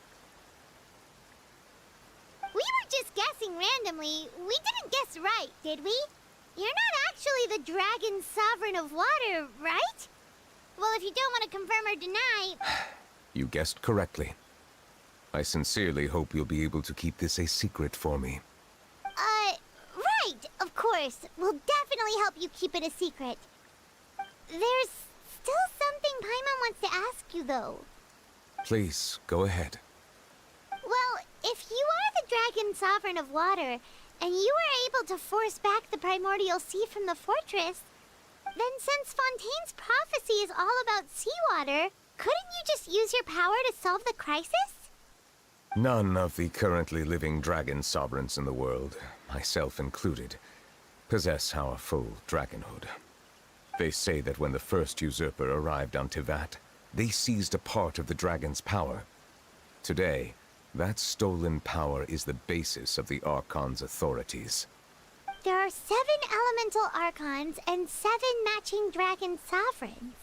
We were just guessing randomly. We didn't guess right, did we? You're not actually the dragon sovereign of water, right? Well, if you don't want to confirm or deny... You guessed correctly. I sincerely hope you'll be able to keep this a secret for me. Right, of course. We'll definitely help you keep it a secret. There's still something Paimon wants to ask you, though. Please, go ahead. Well, if you are the dragon sovereign of water, and you were able to force back the primordial sea from the fortress, then since Fontaine's prophecy is all about seawater, couldn't you just use your power to solve the crisis? None of the currently living dragon sovereigns in the world, myself included, possess our full dragonhood. They say that when the first usurper arrived on Teyvat, They seized a part of the dragon's power. Today, that stolen power is the basis of the Archon's authorities. There are 7 elemental archons and 7 matching dragon sovereigns.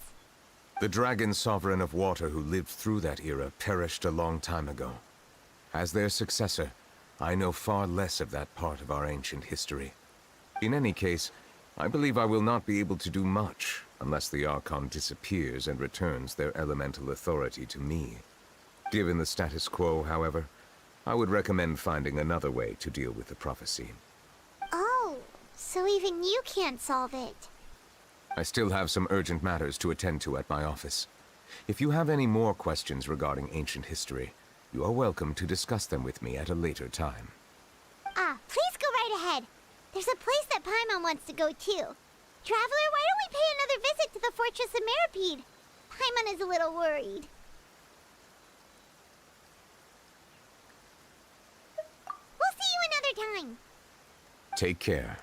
The dragon sovereign of water who lived through that era perished a long time ago. As their successor, I know far less of that part of our ancient history. In any case, I believe I will not be able to do much unless the Archon disappears and returns their elemental authority to me. Given the status quo, however, I would recommend finding another way to deal with the prophecy. Oh, so even you can't solve it. I still have some urgent matters to attend to at my office. If you have any more questions regarding ancient history, you are welcome to discuss them with me at a later time. Please go right ahead. There's a place that Paimon wants to go too. Traveler, why don't we pay another visit to the Fortress of Meropide? Paimon is a little worried. We'll see you another time. Take care.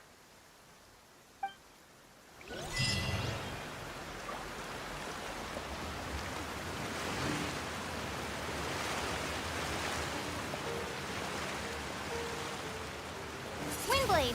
Windblade.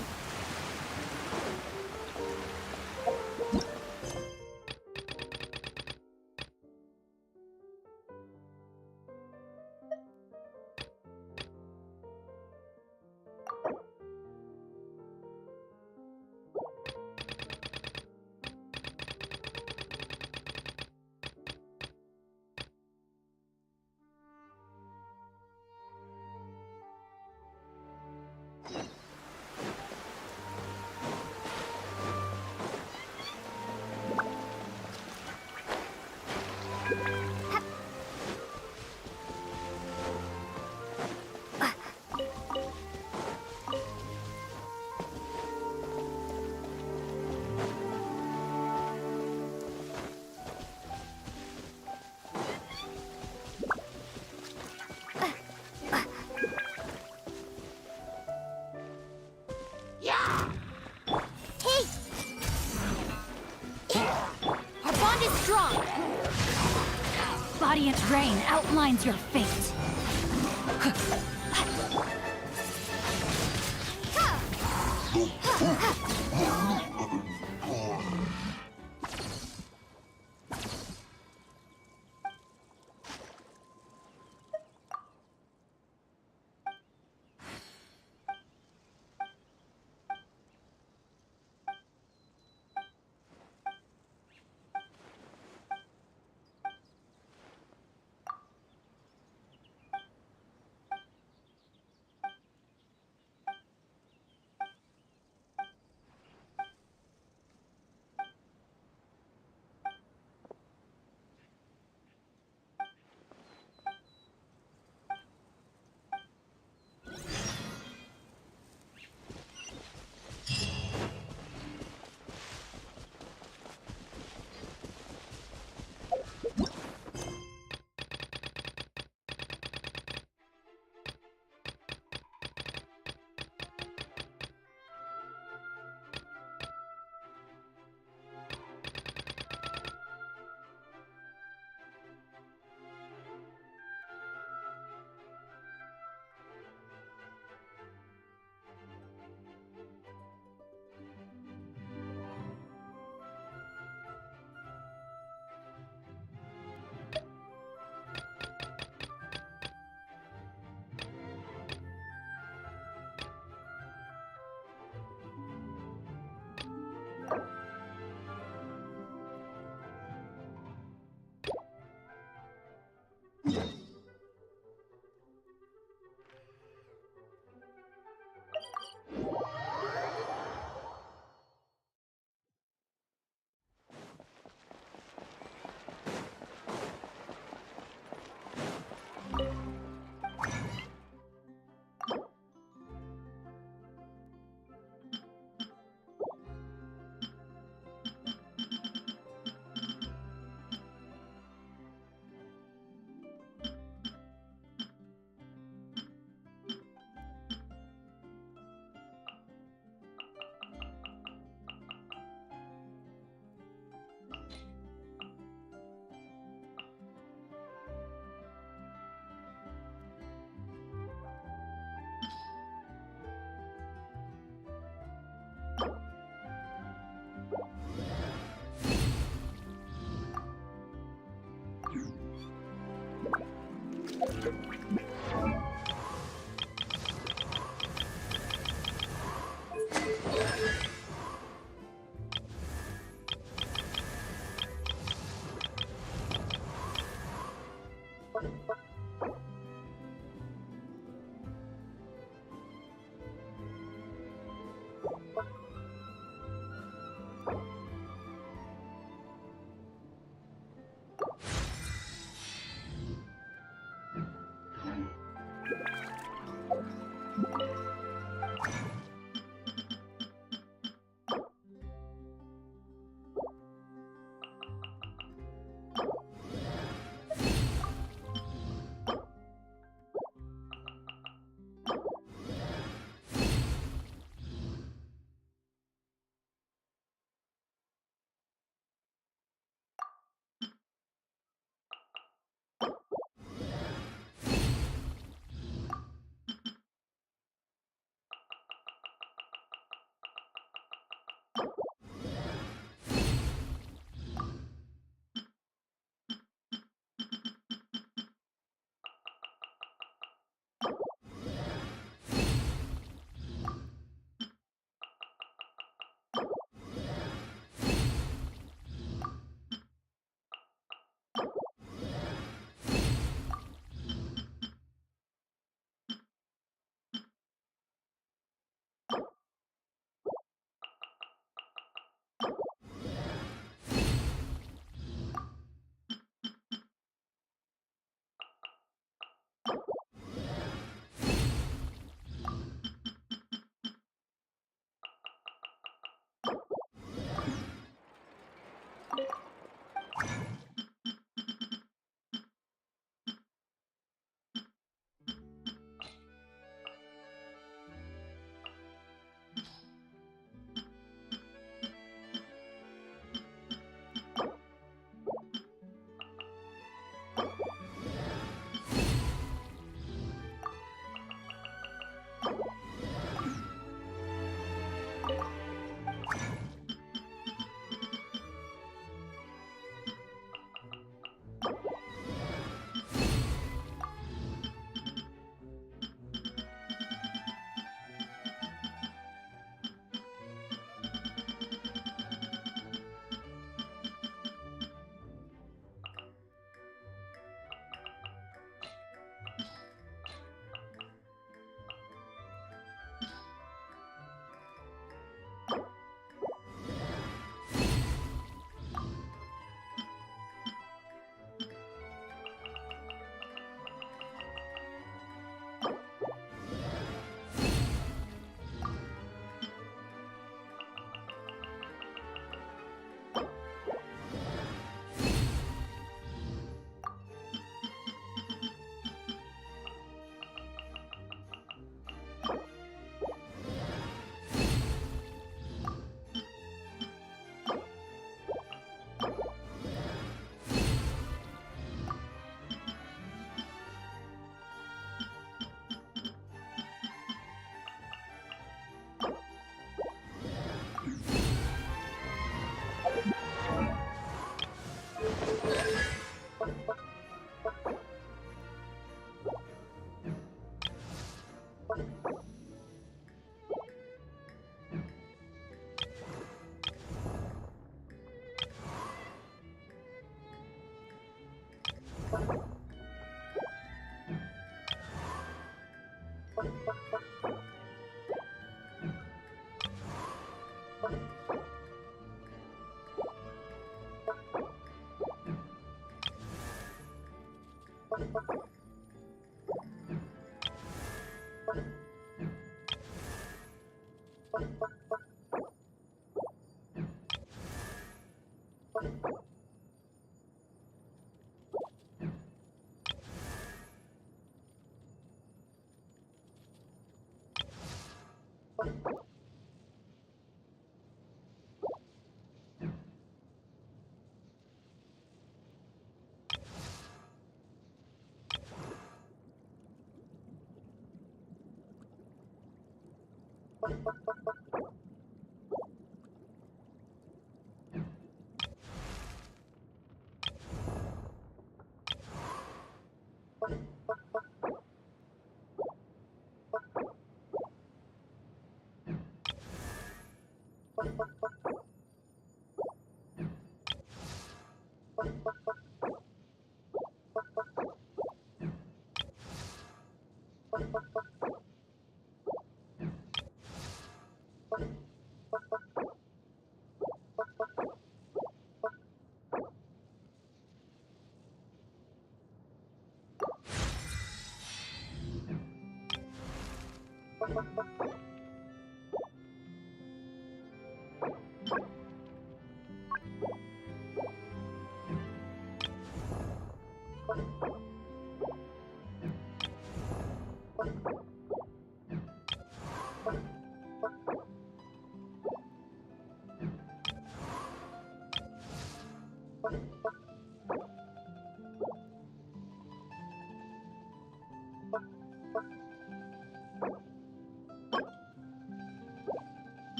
Radiant rain outlines your fate.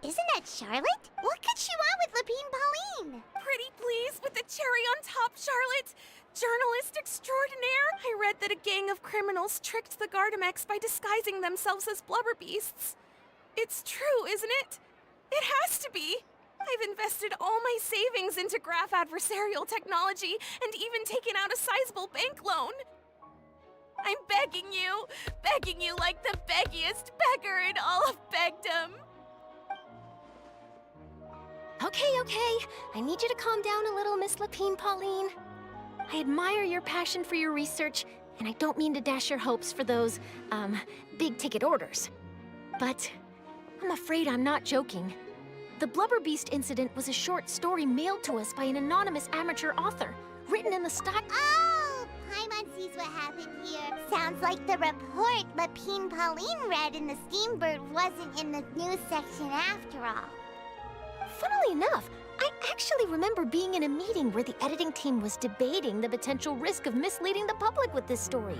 Isn't that Charlotte? What could she want with Lapine Pauline? Pretty please with the cherry on top, Charlotte! Journalist extraordinaire! I read that a gang of criminals tricked the Gardamex by disguising themselves as blubber beasts. It's true, isn't it? It has to be! I've invested all my savings into graph adversarial technology and even taken out a sizable bank loan. I'm begging you like the beggiest beggar in all of begdom. Okay. I need you to calm down a little, Miss Lapine Pauline. I admire your passion for your research, and I don't mean to dash your hopes for those, big-ticket orders. But I'm afraid I'm not joking. The Blubber Beast incident was a short story mailed to us by an anonymous amateur author, written in the style— Oh! Paimon sees what happened here. Sounds like the report Lapine Pauline read in the Steambird wasn't in the news section after all. Funnily enough, I actually remember being in a meeting where the editing team was debating the potential risk of misleading the public with this story.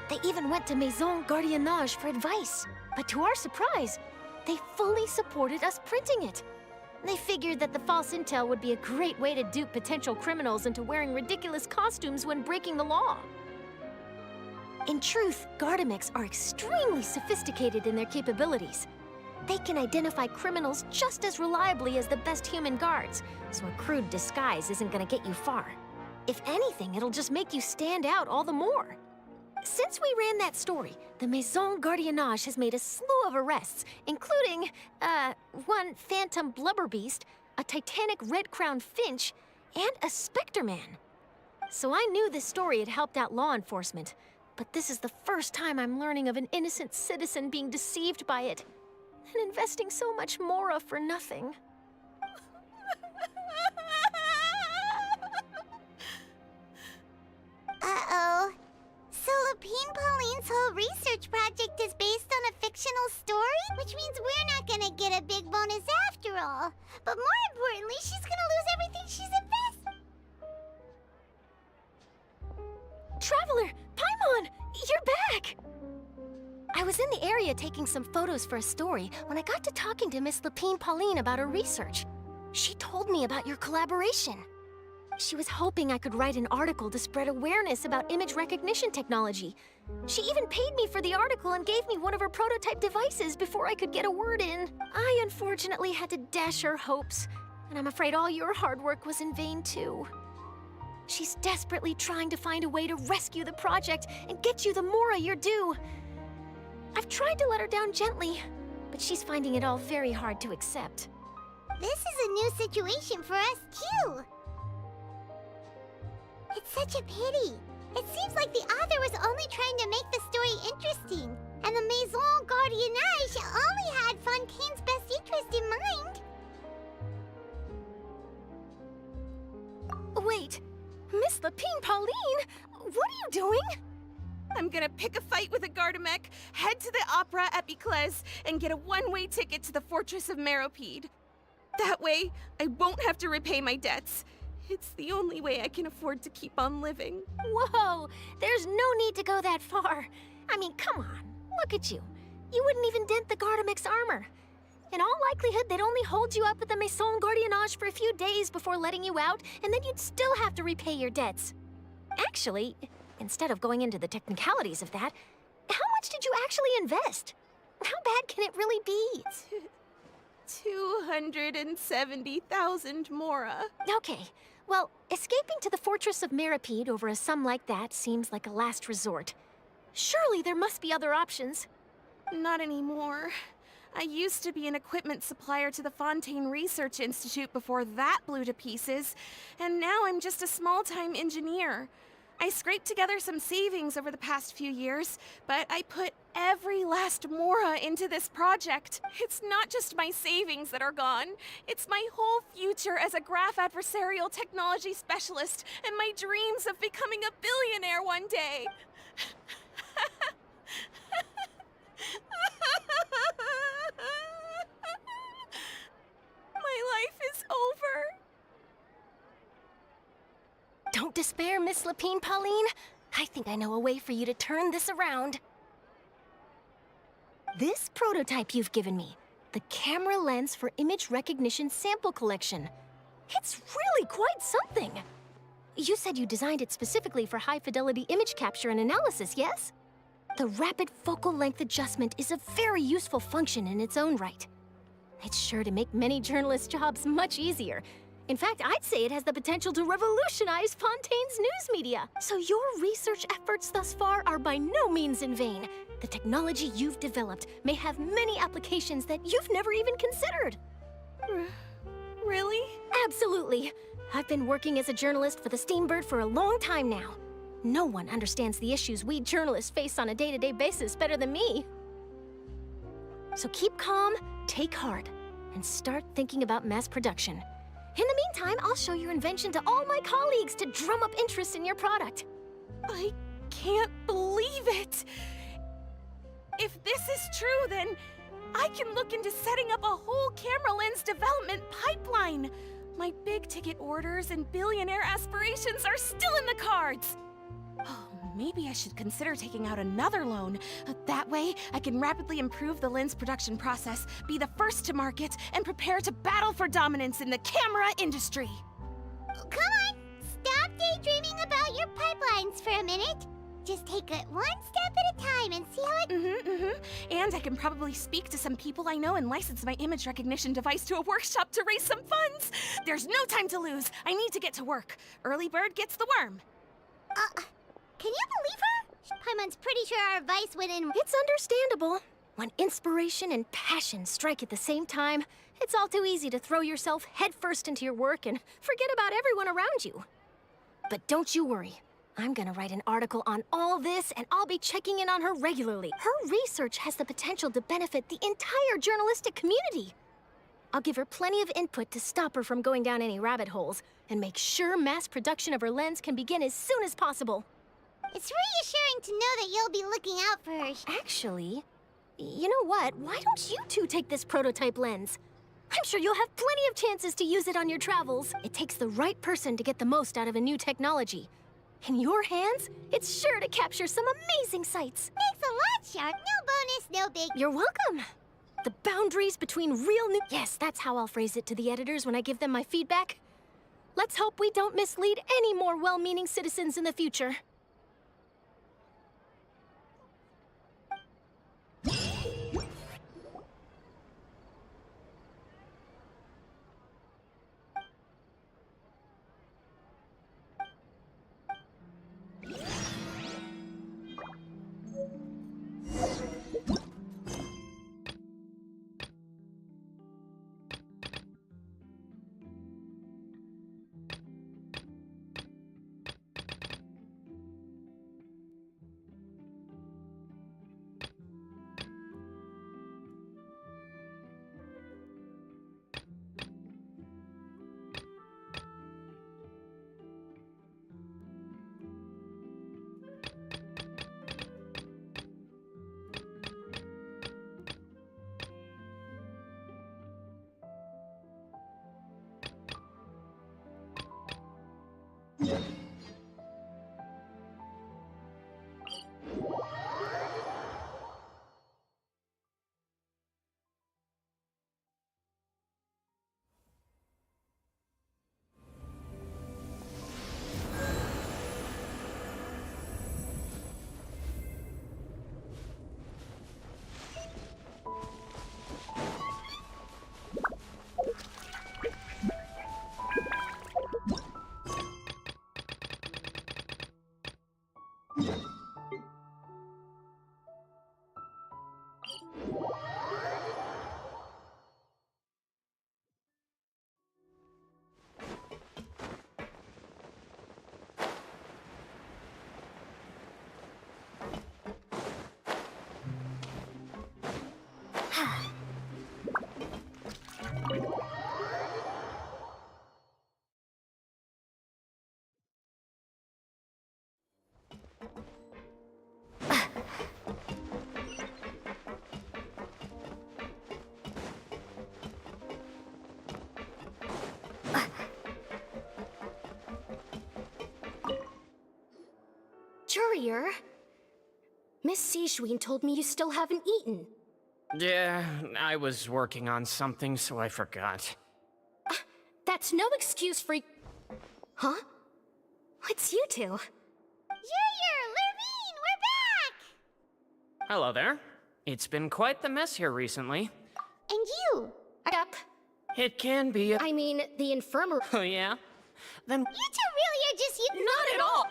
They even went to Maison Gardiennage for advice. But to our surprise, they fully supported us printing it. They figured that the false intel would be a great way to dupe potential criminals into wearing ridiculous costumes when breaking the law. In truth, Gardamex are extremely sophisticated in their capabilities. They can identify criminals just as reliably as the best human guards, so a crude disguise isn't gonna get you far. If anything, it'll just make you stand out all the more. Since we ran that story, the Maison Gardiennage has made a slew of arrests, including, one Phantom Blubberbeast, a Titanic Red-Crowned Finch, and a Spectre Man. So I knew this story had helped out law enforcement, but this is the first time I'm learning of an innocent citizen being deceived by it, and investing so much Mora for nothing. Uh-oh. So Lapine Pauline's whole research project is based on a fictional story? Which means we're not gonna get a big bonus after all. But more importantly, she's gonna lose everything she's invested. Traveler! Paimon! You're back! I was in the area taking some photos for a story when I got to talking to Miss Lapine Pauline about her research. She told me about your collaboration. She was hoping I could write an article to spread awareness about image recognition technology. She even paid me for the article and gave me one of her prototype devices before I could get a word in. I unfortunately had to dash her hopes, and I'm afraid all your hard work was in vain too. She's desperately trying to find a way to rescue the project and get you the Mora you're due. I've tried to let her down gently, but she's finding it all very hard to accept. This is a new situation for us too. It's such a pity. It seems like the author was only trying to make the story interesting, and the Maison Gardiennage only had Fontaine's best interest in mind. Wait, Miss Lapine Pauline? What are you doing? I'm gonna pick a fight with a Gardamek, head to the opera at Biclez, and get a one-way ticket to the Fortress of Meropide. That way, I won't have to repay my debts. It's the only way I can afford to keep on living. Whoa, there's no need to go that far. I mean, come on, look at you. You wouldn't even dent the Gardamek's armor. In all likelihood, they'd only hold you up at the Maison Gardiennage for a few days before letting you out, and then you'd still have to repay your debts. Actually, instead of going into the technicalities of that, how much did you actually invest? How bad can it really be? 270,000 Mora. Okay, well, escaping to the Fortress of Meropide over a sum like that seems like a last resort. Surely there must be other options. Not anymore. I used to be an equipment supplier to the Fontaine Research Institute before that blew to pieces, and now I'm just a small-time engineer. I scraped together some savings over the past few years, but I put every last Mora into this project. It's not just my savings that are gone. It's my whole future as a graph adversarial technology specialist and my dreams of becoming a billionaire one day. My life is over. Don't despair, Miss Lapine Pauline. I think I know a way for you to turn this around. This prototype you've given me, the camera lens for image recognition sample collection. It's really quite something. You said you designed it specifically for high-fidelity image capture and analysis, yes? The rapid focal length adjustment is a very useful function in its own right. It's sure to make many journalists' jobs much easier. In fact, I'd say it has the potential to revolutionize Fontaine's news media. So your research efforts thus far are by no means in vain. The technology you've developed may have many applications that you've never even considered. Really? Absolutely. I've been working as a journalist for the Steambird for a long time now. No one understands the issues we journalists face on a day-to-day basis better than me. So keep calm, take heart, and start thinking about mass production. In the meantime, I'll show your invention to all my colleagues to drum up interest in your product. I can't believe it! If this is true, then I can look into setting up a whole camera lens development pipeline. My big-ticket orders and billionaire aspirations are still in the cards. Oh Maybe I should consider taking out another loan. That way, I can rapidly improve the lens production process, be the first to market, and prepare to battle for dominance in the camera industry. Come on, stop daydreaming about your pipelines for a minute. Just take it one step at a time and see how it... And I can probably speak to some people I know and license my image recognition device to a workshop to raise some funds. There's no time to lose. I need to get to work. Early bird gets the worm. Can you believe her? Paimon's pretty sure our advice went in... It's understandable. When inspiration and passion strike at the same time, it's all too easy to throw yourself headfirst into your work and forget about everyone around you. But don't you worry. I'm gonna write an article on all this, and I'll be checking in on her regularly. Her research has the potential to benefit the entire journalistic community. I'll give her plenty of input to stop her from going down any rabbit holes, and make sure mass production of her lens can begin as soon as possible. It's reassuring to know that you'll be looking out for her. Actually, you know what? Why don't you two take this prototype lens? I'm sure you'll have plenty of chances to use it on your travels. It takes the right person to get the most out of a new technology. In your hands, it's sure to capture some amazing sights. Thanks a lot, Shark. No bonus, no big... You're welcome. The boundaries between real new... Yes, that's how I'll phrase it to the editors when I give them my feedback. Let's hope we don't mislead any more well-meaning citizens in the future. Jurier, Miss Sijween told me you still haven't eaten. Yeah, I was working on something, so I forgot. That's no excuse for... Huh? It's you two. Jurier, Lurvine, we're back! Hello there. It's been quite the mess here recently. And you? Up. It can be I mean, the infirmary... Oh, yeah? Then... You two really are just... Not at all!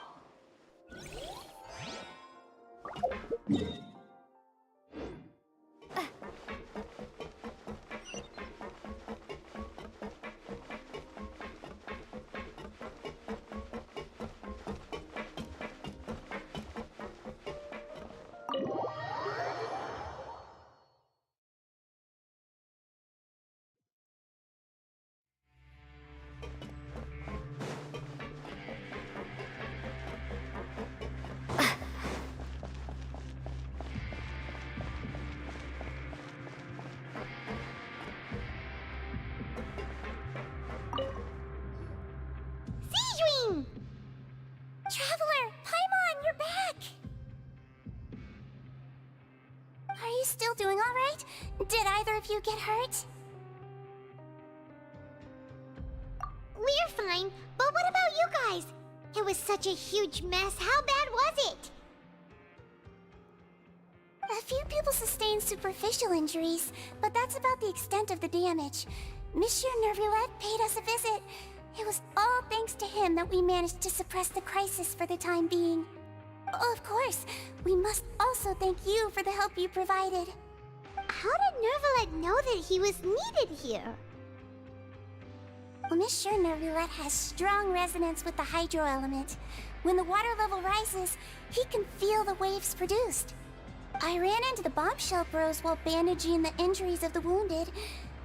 of you get hurt? We're fine, but what about you guys? It was such a huge mess. How bad was it? A few people sustained superficial injuries, but that's about the extent of the damage. Monsieur Nervulette paid us a visit. It was all thanks to him that we managed to suppress the crisis for the time being. Of course, we must also thank you for the help you provided. How did Nervulette know that he was needed here? Well, Monsieur Nervulette has strong resonance with the hydro element. When the water level rises, he can feel the waves produced. I ran into the bombshell bros while bandaging the injuries of the wounded.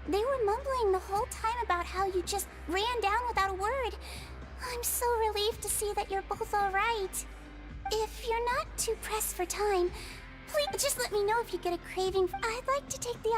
They were mumbling the whole time about how you just ran down without a word. I'm so relieved to see that you're both alright. If you're not too pressed for time, please just let me know if you get a craving. I'd like to take the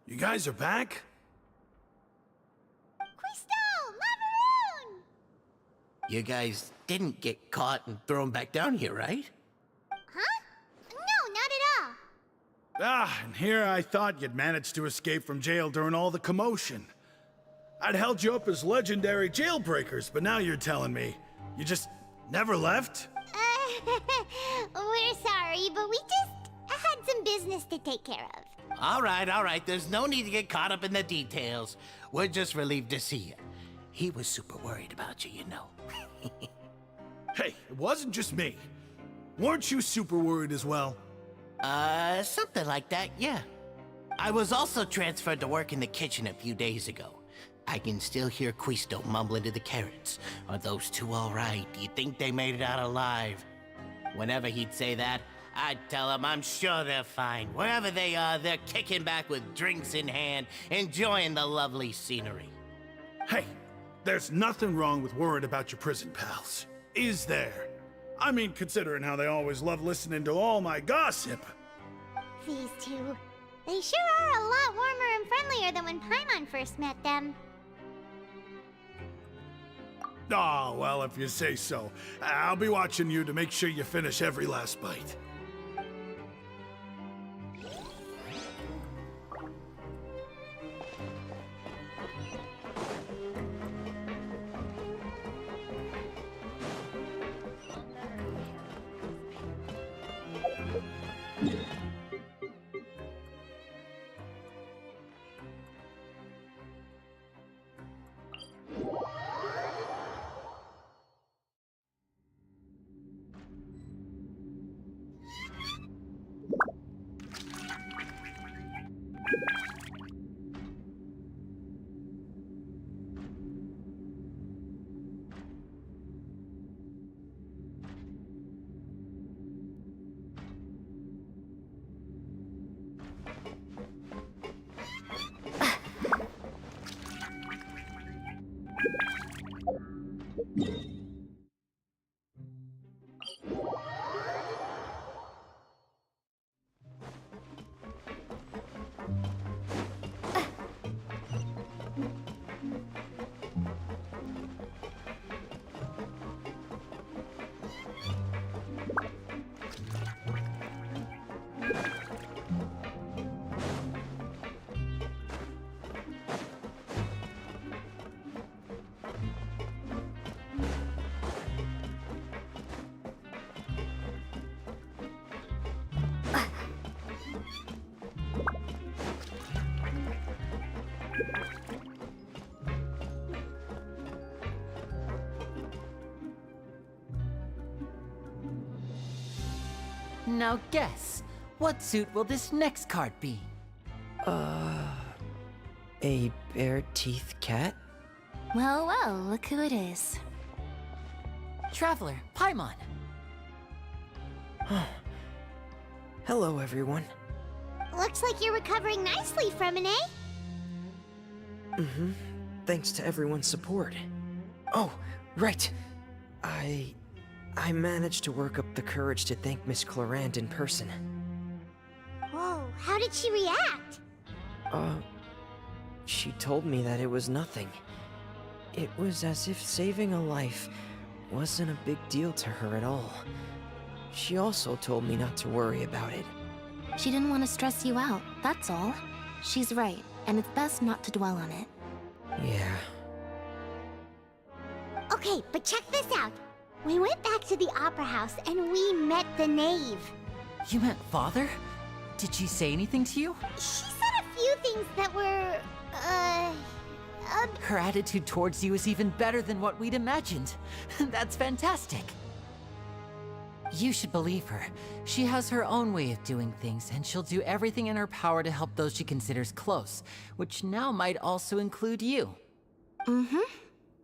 You guys are back? Crystal! Macaroon! You guys didn't get caught and thrown back down here, right? Huh? No, not at all. And here I thought you'd managed to escape from jail during all the commotion. I'd held you up as legendary jailbreakers, but now you're telling me you just never left? We're sorry, but we just had some business to take care of. All right. There's no need to get caught up in the details. We're just relieved to see you. He was super worried about you, you know. Hey, it wasn't just me. Weren't you super worried as well? Something like that, yeah. I was also transferred to work in the kitchen a few days ago. I can still hear Quisto mumbling to the carrots. Are those two all right? Do you think they made it out alive? Whenever he'd say that, I'd tell him I'm sure they're fine. Wherever they are, they're kicking back with drinks in hand, enjoying the lovely scenery. Hey, there's nothing wrong with worrying about your prison pals. Is there? I mean, considering how they always love listening to all my gossip. These two. They sure are a lot warmer and friendlier than when Paimon first met them. Oh, well, if you say so. I'll be watching you to make sure you finish every last bite. Now guess, what suit will this next card be? A bare-teeth cat? Well, look who it is. Traveler, Paimon. Hello, everyone. Looks like you're recovering nicely, Fremine. Mm-hmm. Thanks to everyone's support. Oh, right. I managed to work up the courage to thank Miss Clorand in person. Whoa, how did she react? She told me that it was nothing. It was as if saving a life wasn't a big deal to her at all. She also told me not to worry about it. She didn't want to stress you out, that's all. She's right, and it's best not to dwell on it. Yeah. Okay, but check this out. We went back to the Opera House and we met the Knave. You met Father? Did she say anything to you? She said a few things that were, Her attitude towards you is even better than what we'd imagined. That's fantastic. You should believe her. She has her own way of doing things, and she'll do everything in her power to help those she considers close, which now might also include you. Mm-hmm.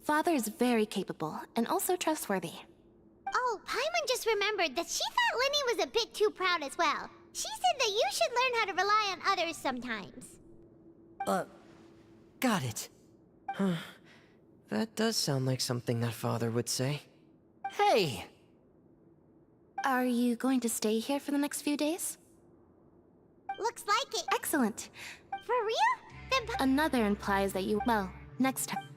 Father is very capable, and also trustworthy. Oh, Paimon just remembered that she thought Lyney was a bit too proud as well. She said that you should learn how to rely on others sometimes. Got it. Huh. That does sound like something that Father would say. Hey! Are you going to stay here for the next few days? Looks like it. Excellent. For real? Then Another implies that you... well, next time.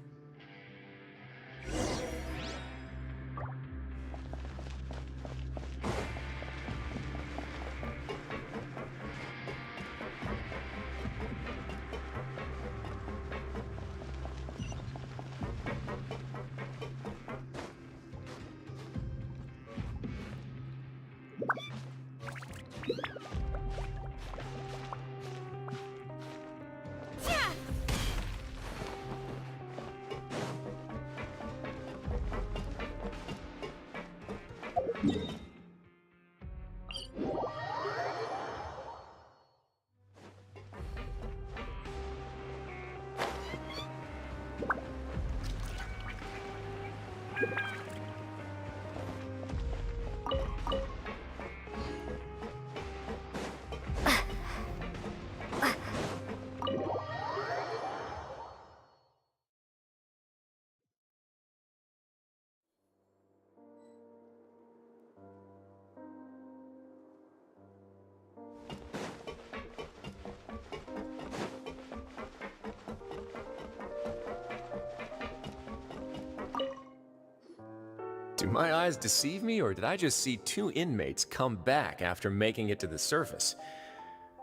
Do my eyes deceive me, or did I just see two inmates come back after making it to the surface?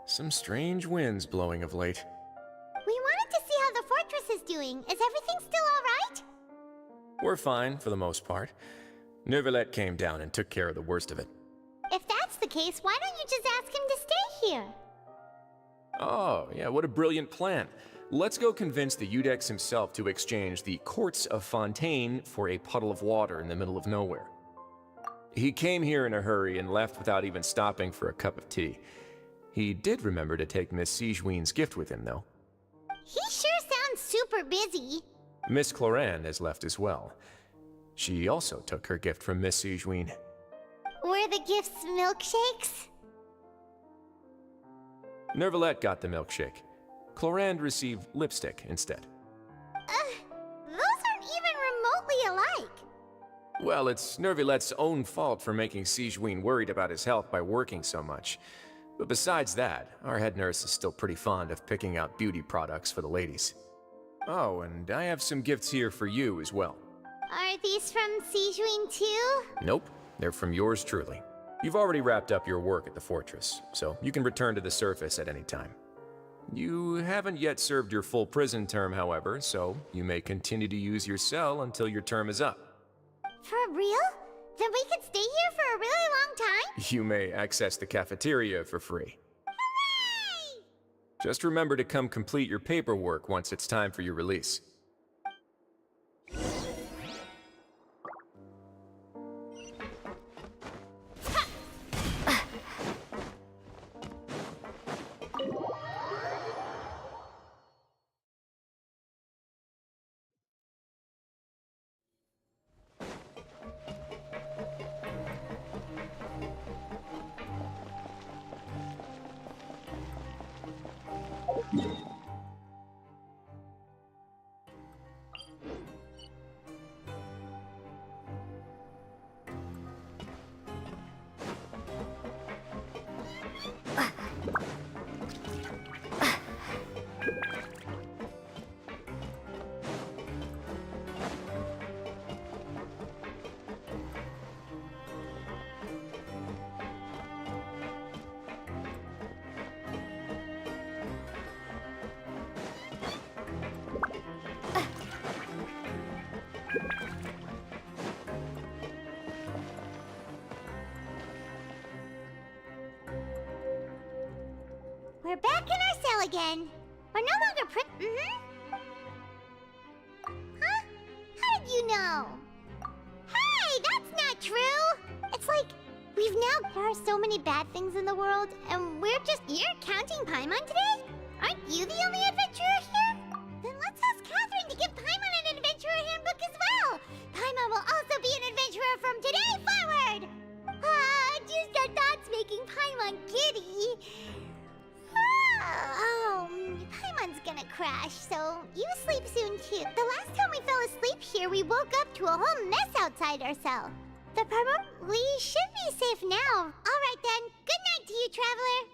Some strange winds blowing of late. we wanted to see how the fortress is doing. Is everything still alright? We're fine, for the most part. Neuvillette came down and took care of the worst of it. If that's the case, why don't you just ask him to stay here? Oh, yeah, what a brilliant plan. Let's go convince the Eudex himself to exchange the Courts of Fontaine for a puddle of water in the middle of nowhere. He came here in a hurry and left without even stopping for a cup of tea. He did remember to take Miss Sigewinne's gift with him, though. He sure sounds super busy. Miss Clorand has left as well. She also took her gift from Miss Sigewinne. Were the gifts milkshakes? Neuvillette got the milkshake. Clorand received lipstick instead. Those aren't even remotely alike. Well, it's Neuvillette's own fault for making Sigewinne worried about his health by working so much. But besides that, our head nurse is still pretty fond of picking out beauty products for the ladies. Oh, and I have some gifts here for you as well. Are these from Sigewinne too? Nope, they're from yours truly. You've already wrapped up your work at the fortress, so you can return to the surface at any time. You haven't yet served your full prison term, however, so you may continue to use your cell until your term is up. For real? Then we could stay here for a really long time? You may access the cafeteria for free. Hooray! Just remember to come complete your paperwork once it's time for your release. again. We're no longer Huh? How did you know? Hey, that's not true! It's like, there are so many bad things in the world, and you're counting Paimon today? Aren't you the only adventurer here? Then let's ask Catherine to give Paimon an adventurer handbook as well! Paimon will also be an adventurer from today forward! Just the thoughts making Paimon giddy. Paimon's gonna crash, so you sleep soon too. The last time we fell asleep here, we woke up to a whole mess outside our cell. We should be safe now. Alright then, good night to you, Traveler.